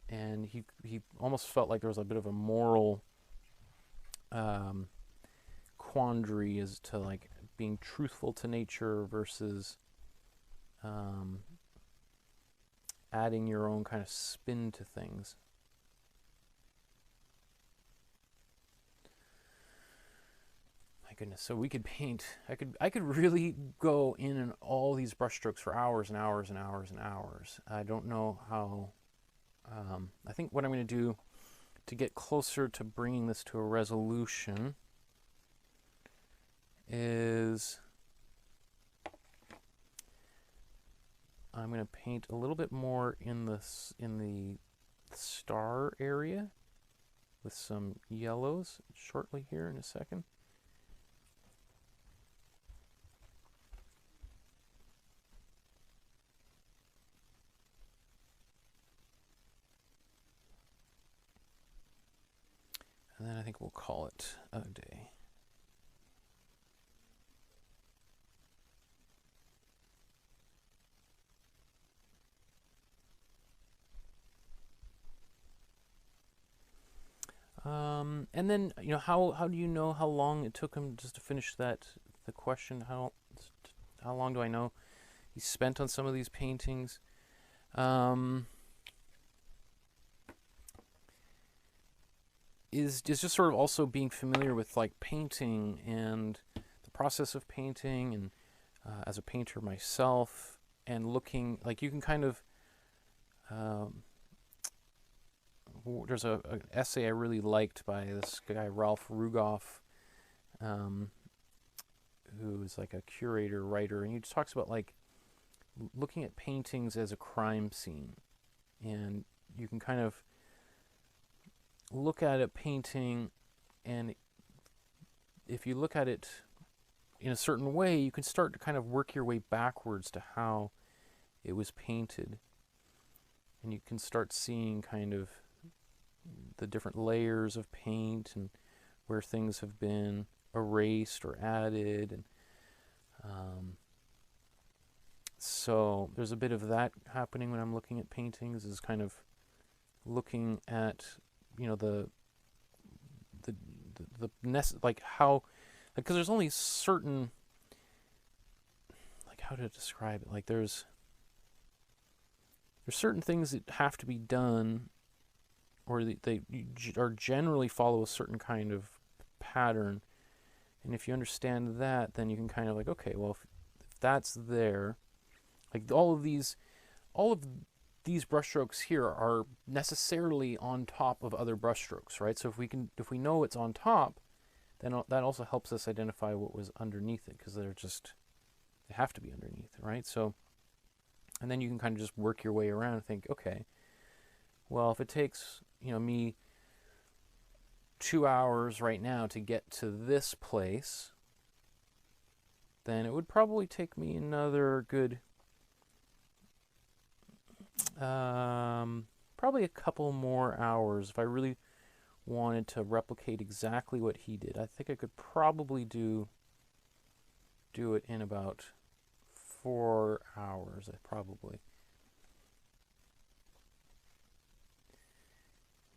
And he almost felt like there was a bit of a moral quandary as to, like, being truthful to nature versus adding your own kind of spin to things. My goodness, so we could paint. I could really go in and all these brushstrokes for hours and hours and hours and hours. I don't know how. I think what I'm going to do to get closer to bringing this to a resolution is I'm going to paint a little bit more in the star area with some yellows shortly here in a second. And then I think we'll call it a day. And then, how do you know how long it took him, just to finish the question, how long do I know he spent on some of these paintings? Is just sort of also being familiar with, like, painting and the process of painting, and as a painter myself, and looking, like, you can kind of there's an essay I really liked by this guy Ralph Rugoff, who's like a curator writer, and he just talks about, like, looking at paintings as a crime scene, and you can kind of look at a painting, and if you look at it in a certain way, you can start to kind of work your way backwards to how it was painted, and you can start seeing kind of the different layers of paint and where things have been erased or added, and so there's a bit of that happening when I'm looking at paintings, is kind of looking at, like, how, because there's only certain, like, how to describe it, like, there's certain things that have to be done, or they are generally follow a certain kind of pattern, and if you understand that, then you can kind of, like, okay, well, if that's there, like, all of these brushstrokes here are necessarily on top of other brushstrokes, right? So if we know it's on top, then that also helps us identify what was underneath it, because they have to be underneath, right? So, and then you can kind of just work your way around and think, okay, well, if it takes, me 2 hours right now to get to this place, then it would probably take me another good, probably a couple more hours if I really wanted to replicate exactly what he did. I think I could probably do it in about 4 hours, probably.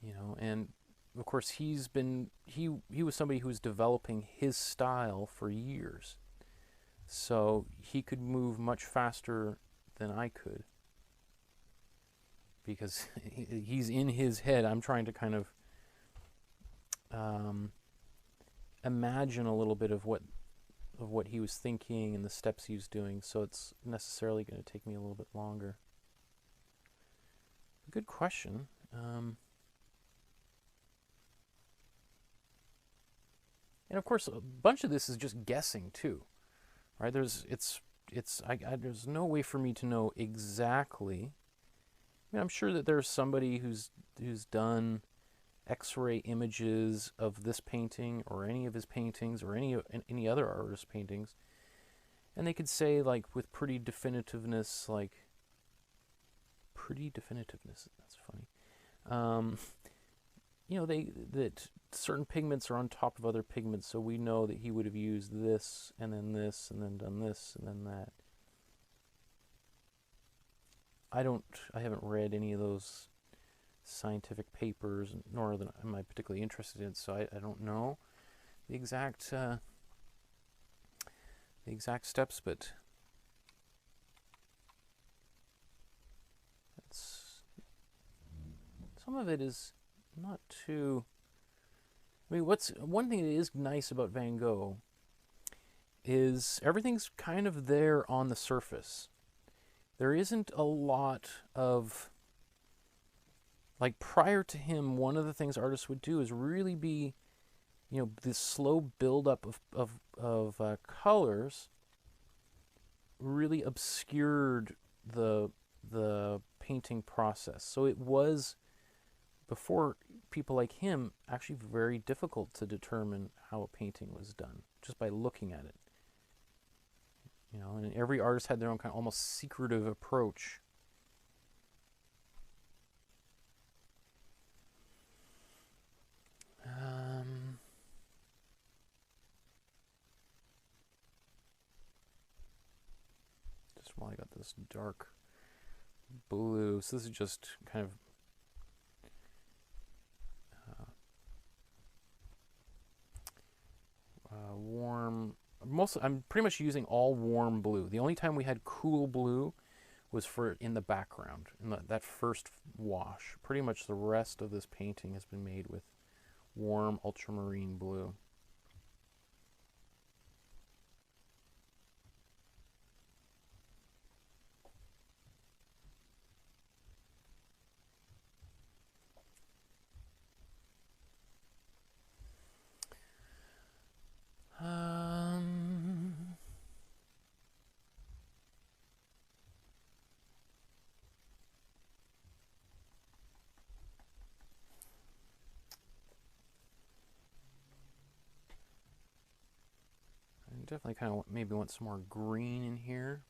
You know, and of course he was somebody who was developing his style for years. So he could move much faster than I could. Because he's in his head. I'm trying to kind of imagine a little bit of what he was thinking and the steps he was doing, so it's necessarily going to take me a little bit longer. Good question. And of course, a bunch of this is just guessing too, right? There's no way for me to know exactly. I mean, I'm sure that there's somebody who's done X-ray images of this painting or any of his paintings or any other artist's paintings, and they could say, like, with pretty definitiveness, that's funny. You know, that certain pigments are on top of other pigments, so we know that he would have used this and then done this and then that. I haven't read any of those scientific papers, nor am I particularly interested in it, so I don't know the exact steps, but some of it is not too. I mean, one thing that is nice about Van Gogh is everything's kind of there on the surface. There isn't a lot of, like, prior to him, one of the things artists would do is really be, you know, this slow buildup of colors really obscured the painting process. So it was, before people like him, actually very difficult to determine how a painting was done just by looking at it. You know, and every artist had their own kind of almost secretive approach. Just while I got this dark blue, so this is just kind of warm. I'm pretty much using all warm blue. The only time we had cool blue was for in the background, in that first wash. Pretty much the rest of this painting has been made with warm ultramarine blue. Definitely kind of maybe want some more green in here.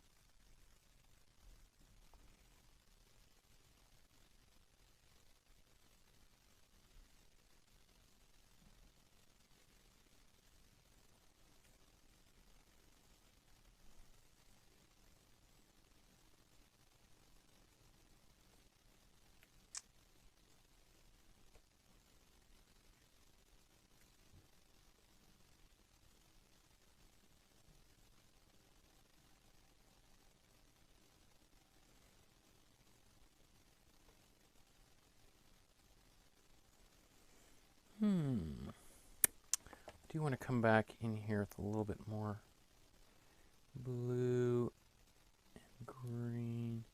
I do want to come back in here with a little bit more blue and green.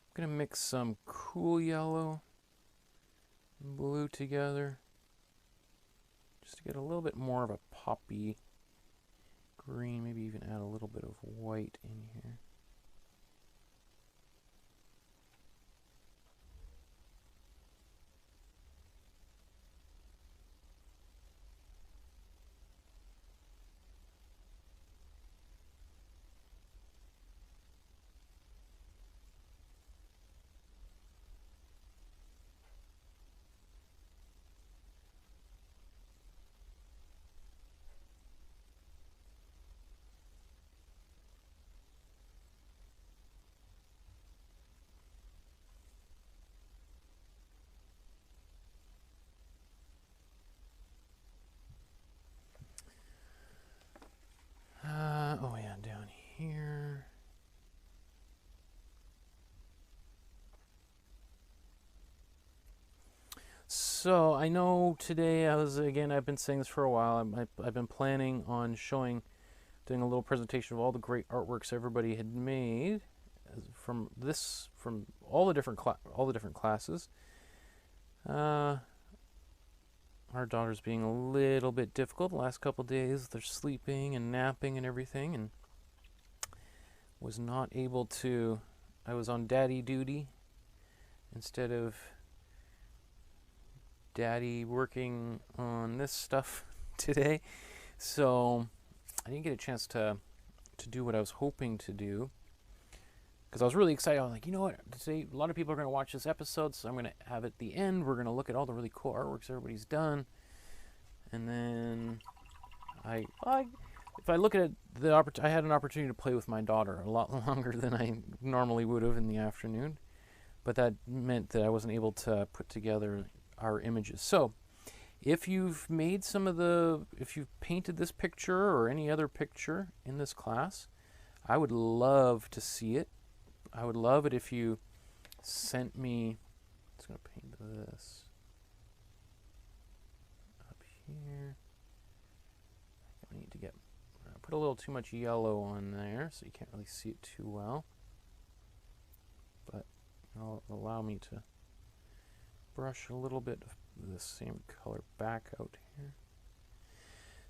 I'm going to mix some cool yellow and blue together just to get a little bit more of a poppy green, maybe even add a little bit of white in here. So I know today I've been saying this for a while. I've been planning on doing a little presentation of all the great artworks everybody had made from all the different classes. Our daughter's being a little bit difficult the last couple days. They're sleeping and napping and everything, and was not able to. I was on daddy duty instead of daddy working on this stuff today, so I didn't get a chance to do what I was hoping to do, because I was really excited. I was like, you know what, today a lot of people are going to watch this episode, so I'm going to have at the end, we're going to look at all the really cool artworks everybody's done, and then if I look at it, I had an opportunity to play with my daughter a lot longer than I normally would have in the afternoon, but that meant that I wasn't able to put together our images. So if you've painted this picture or any other picture in this class, I would love to see it. I would love it if you sent me, I'm just going to paint this up here. I need to put a little too much yellow on there so you can't really see it too well, but it'll allow me to brush a little bit of the same color back out here.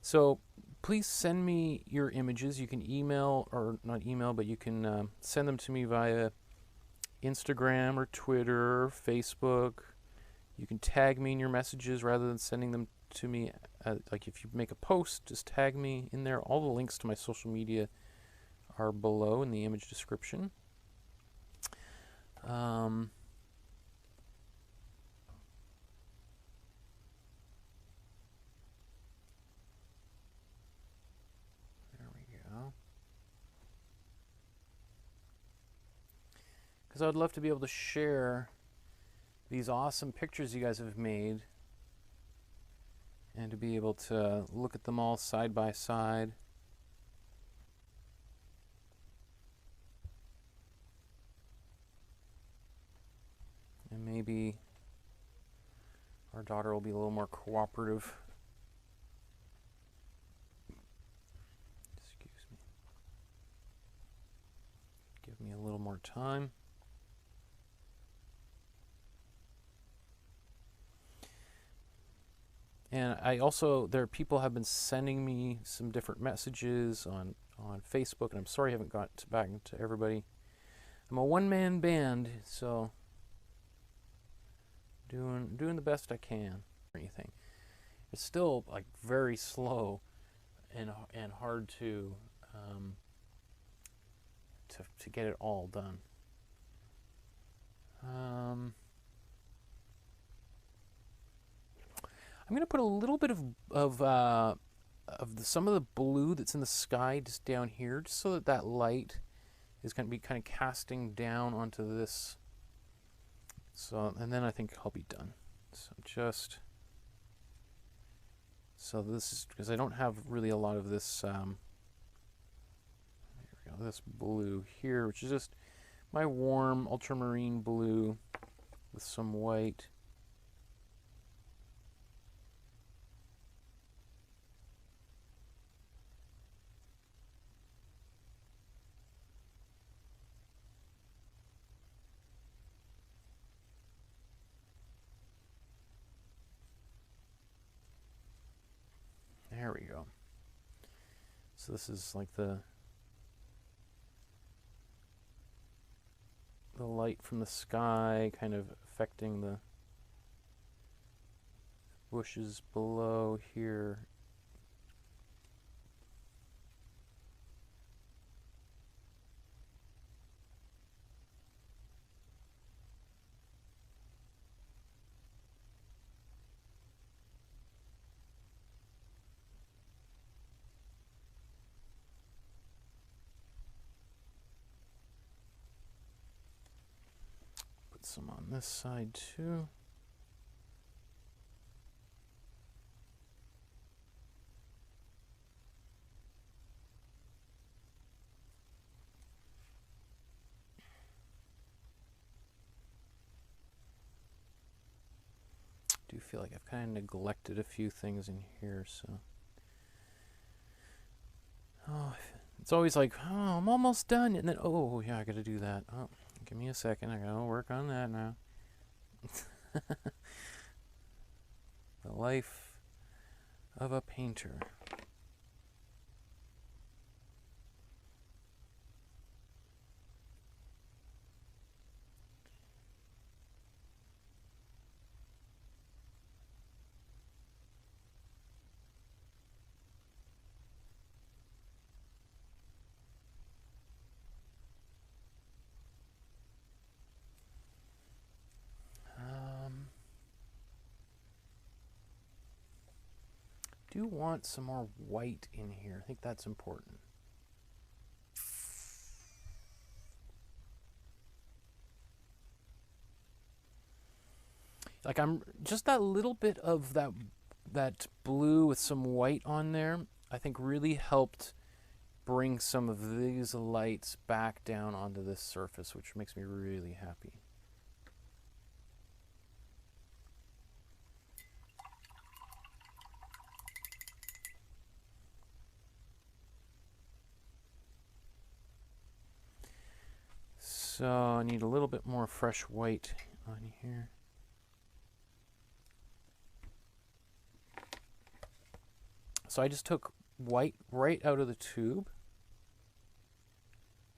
So please send me your images. You can email, or not email, but you can send them to me via Instagram or Twitter or Facebook. You can tag me in your messages rather than sending them to me. Like if you make a post, just tag me in there. All the links to my social media are below in the image description. Because I would love to be able to share these awesome pictures you guys have made and to be able to look at them all side by side. And maybe our daughter will be a little more cooperative. Excuse me. Give me a little more time. And there are people have been sending me some different messages on Facebook, and I'm sorry I haven't got back to everybody. I'm a one-man band, so doing the best I can. Or anything. It's still like very slow and hard to get it all done. I'm going to put a little bit of some of the blue that's in the sky just down here, just so that light is going to be kind of casting down onto this. So, and then I think I'll be done. So this is because I don't have really a lot of this. There we go. This blue here, which is just my warm ultramarine blue with some white. There we go. So this is like the light from the sky kind of affecting the bushes below here. Some on this side too. Do feel like I've kind of neglected a few things in here, so. Oh, it's always like, oh, I'm almost done, and then, oh, yeah, I gotta do that. Oh, give me a second, I gotta work on that now. The life of a painter. Do want some more white in here. I think that's important. Like I'm just that little bit of that blue with some white on there, I think really helped bring some of these lights back down onto this surface, which makes me really happy. So I need a little bit more fresh white on here. So I just took white right out of the tube.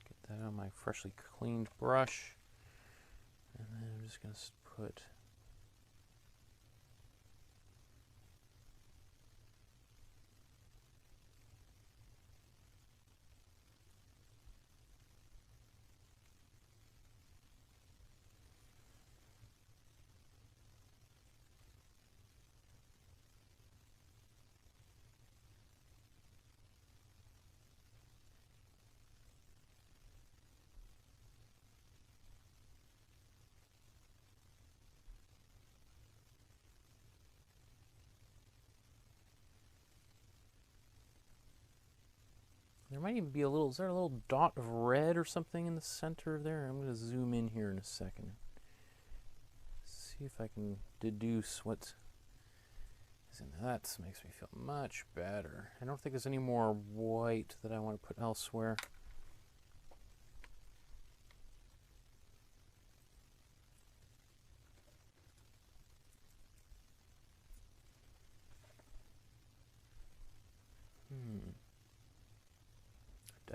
Get that on my freshly cleaned brush. And then I'm just going to put there might even be a little, is there a little dot of red or something in the center there? I'm going to zoom in here in a second. See if I can deduce what is in that. That makes me feel much better. I don't think there's any more white that I want to put elsewhere.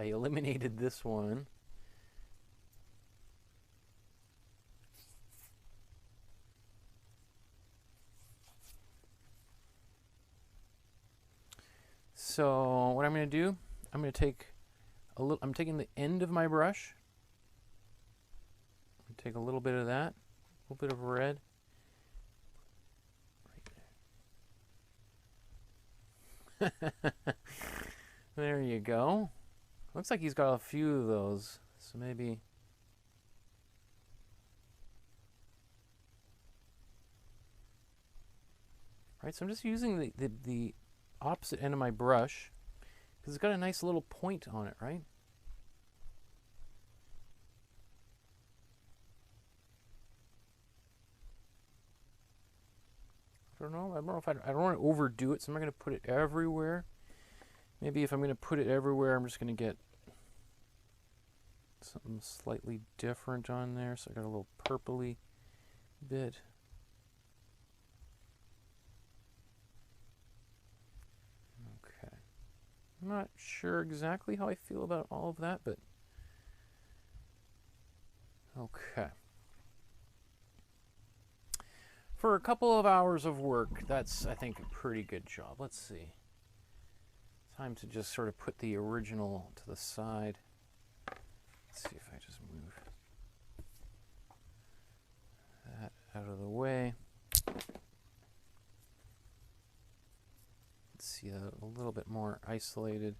I eliminated this one. So what I'm going to do, I'm going to take a little, I'm taking the end of my brush. Take a little bit of that, a little bit of red. Right there. There you go. Looks like he's got a few of those, so maybe. Right, so I'm just using the opposite end of my brush because it's got a nice little point on it, right? I don't know if I don't want to overdo it, so I'm not going to put it everywhere. Maybe if I'm going to put it everywhere, I'm just going to get something slightly different on there. So I got a little purpley bit. Okay. I'm not sure exactly how I feel about all of that, but okay. For a couple of hours of work, that's, I think, a pretty good job. Let's see. Time to just sort of put the original to the side. Let's see if I just move that out of the way. Let's see that a little bit more isolated.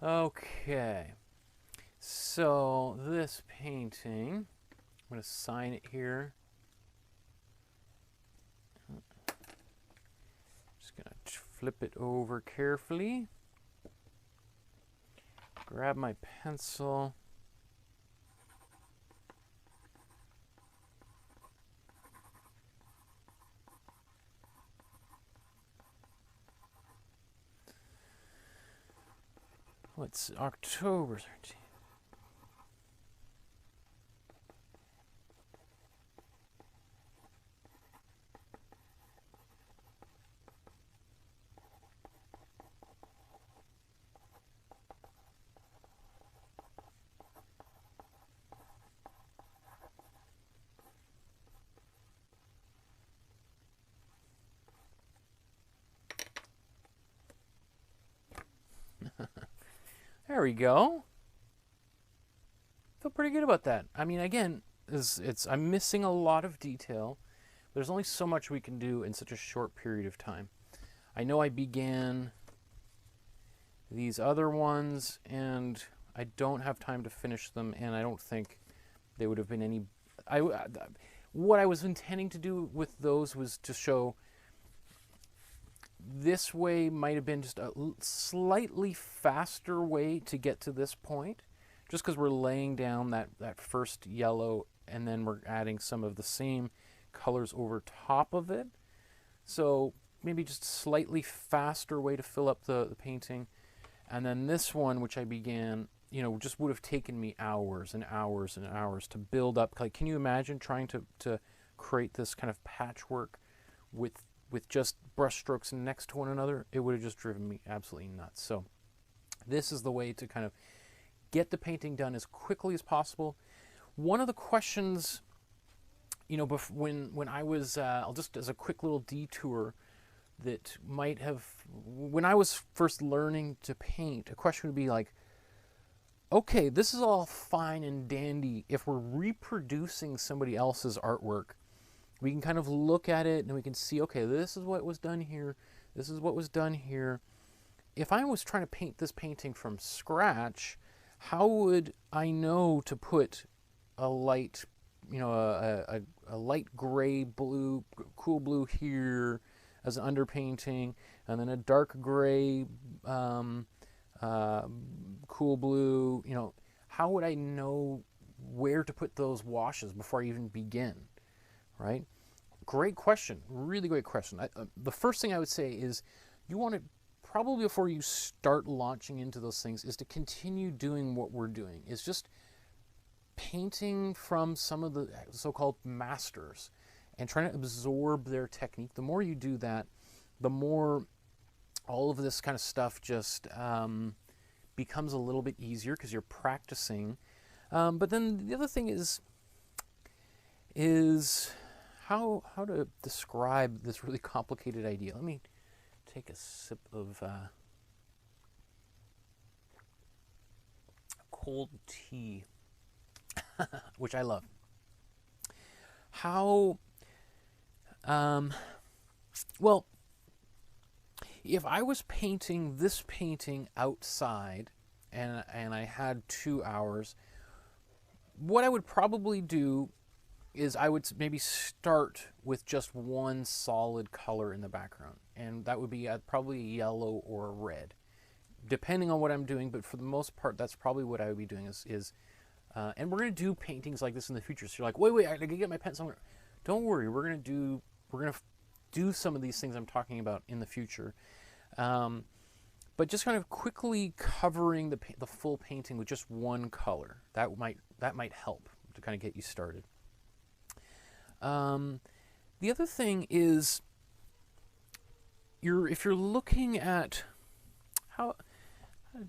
Okay. So this painting, I'm going to sign it here. Just going to flip it over carefully. Grab my pencil. It's October 13th. There we go. Feel pretty good about that. I mean, again, I'm missing a lot of detail. There's only so much we can do in such a short period of time. I know I began these other ones, and I don't have time to finish them, and I don't think they would have been any... what I was intending to do with those was to show this way might have been just a slightly faster way to get to this point, just because we're laying down that first yellow and then we're adding some of the same colors over top of it. So maybe just slightly faster way to fill up the painting. And then this one, which I began, you know, just would have taken me hours and hours and hours to build up. Like, can you imagine trying to create this kind of patchwork with just brush strokes next to one another? It would have just driven me absolutely nuts. So this is the way to kind of get the painting done as quickly as possible. One of the questions, you know, when I was, I'll just as a quick little detour that might have, when I was first learning to paint, a question would be like, okay, this is all fine and dandy if we're reproducing somebody else's artwork. We can kind of look at it and we can see, okay, this is what was done here. This is what was done here. If I was trying to paint this painting from scratch, how would I know to put a light, you know, a light gray blue, cool blue here as an underpainting, and then a dark gray, cool blue, you know, how would I know where to put those washes before I even begin? Right? Great question. Really great question. The first thing I would say is you want to, probably before you start launching into those things, is to continue doing what we're doing. Is just painting from some of the so-called masters and trying to absorb their technique. The more you do that, the more all of this kind of stuff just becomes a little bit easier because you're practicing. But then the other thing is how to describe this really complicated idea. Let me take a sip of cold tea, which I love. Well, if I was painting this painting outside and I had 2 hours, what I would probably do is I would maybe start with just one solid color in the background, and that would be probably a yellow or a red, depending on what I'm doing. But for the most part, that's probably what I would be doing and we're going to do paintings like this in the future. So you're like, wait, I gotta get my pen somewhere. Don't worry, we're going to do some of these things I'm talking about in the future. But just kind of quickly covering the full painting with just one color, that might help to kind of get you started. The other thing is, if you're looking at how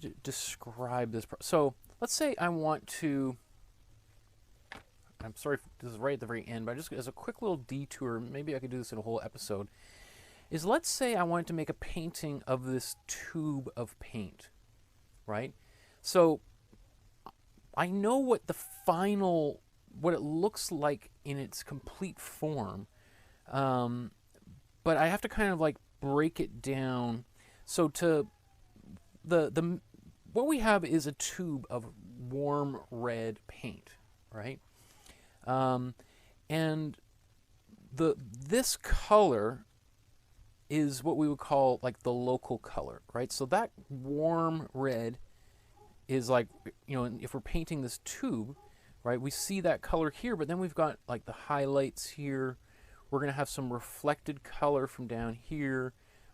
to describe this. So let's say I want to, I'm sorry if this is right at the very end, but just as a quick little detour, maybe I could do this in a whole episode, is let's say I wanted to make a painting of this tube of paint, right? So I know what what it looks like in its complete form, but I have to kind of like break it down. So what we have is a tube of warm red paint, right? And this color is what we would call like the local color, right? So that warm red is like, you know, if we're painting this tube, right, we see that color here, but then we've got like the highlights here. We're going to have some reflected color from down here.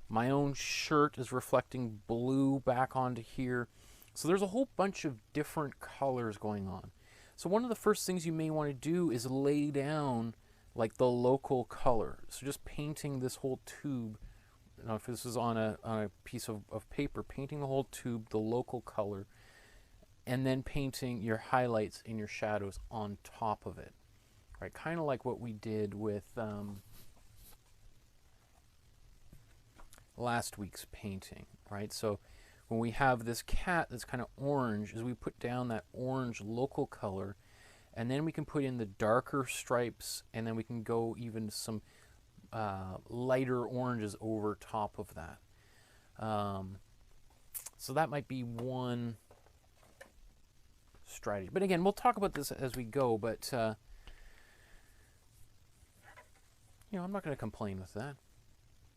My own shirt is reflecting blue back onto here. So there's a whole bunch of different colors going on. So one of the first things you may want to do is lay down like the local color. So just painting this whole tube, you know, if this is on a piece of paper, painting the whole tube the local color, and then painting your highlights and your shadows on top of it. Right, kind of like what we did with last week's painting, right? So when we have this cat that's kind of orange, is we put down that orange local color, and then we can put in the darker stripes, and then we can go even some lighter oranges over top of that. So that might be one strategy. But again, we'll talk about this as we go, but you know, I'm not going to complain with that.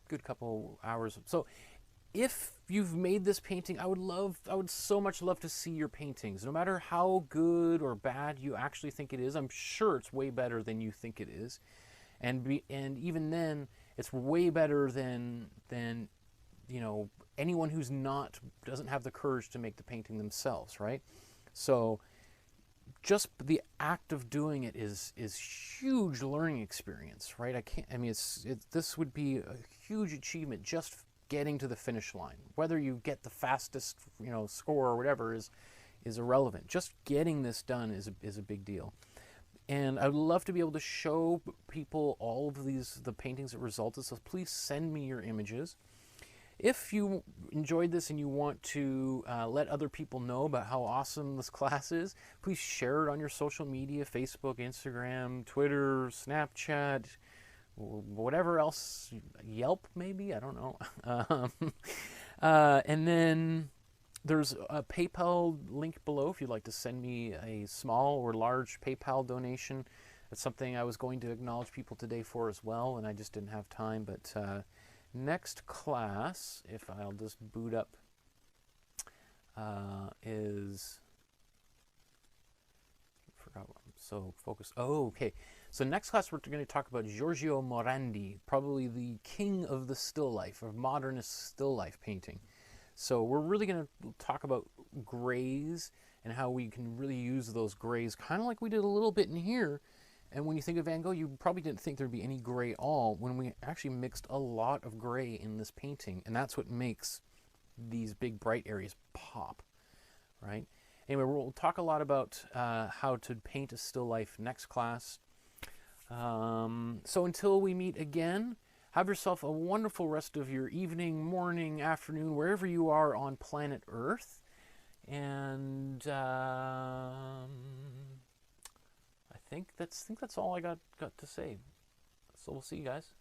Good couple hours. So if you've made this painting, I would so much love to see your paintings. No matter how good or bad you actually think it is, I'm sure it's way better than you think it is. And even then, it's way better than you know, anyone who's doesn't have the courage to make the painting themselves, right? So just the act of doing it is huge learning experience, right? This would be a huge achievement, just getting to the finish line. Whether you get the fastest, you know, score or whatever is irrelevant. Just getting this done is a big deal. And I would love to be able to show people all of the paintings that resulted. So please send me your images. If you enjoyed this and you want to let other people know about how awesome this class is, please share it on your social media, Facebook, Instagram, Twitter, Snapchat, whatever else, Yelp maybe, I don't know. And then there's a PayPal link below if you'd like to send me a small or large PayPal donation. That's something I was going to acknowledge people today for as well, and I just didn't have time, but next class, if I'll just boot up, is, I forgot what I'm so focused. Oh, okay. So next class we're going to talk about Giorgio Morandi, probably the king of the still life, of modernist still life painting. So we're really going to talk about grays and how we can really use those grays, kind of like we did a little bit in here. And when you think of Van Gogh, you probably didn't think there'd be any gray at all, when we actually mixed a lot of gray in this painting. And that's what makes these big bright areas pop, right? Anyway, we'll talk a lot about how to paint a still life next class. So until we meet again, have yourself a wonderful rest of your evening, morning, afternoon, wherever you are on planet Earth. And I think that's all I got to say. So we'll see you guys.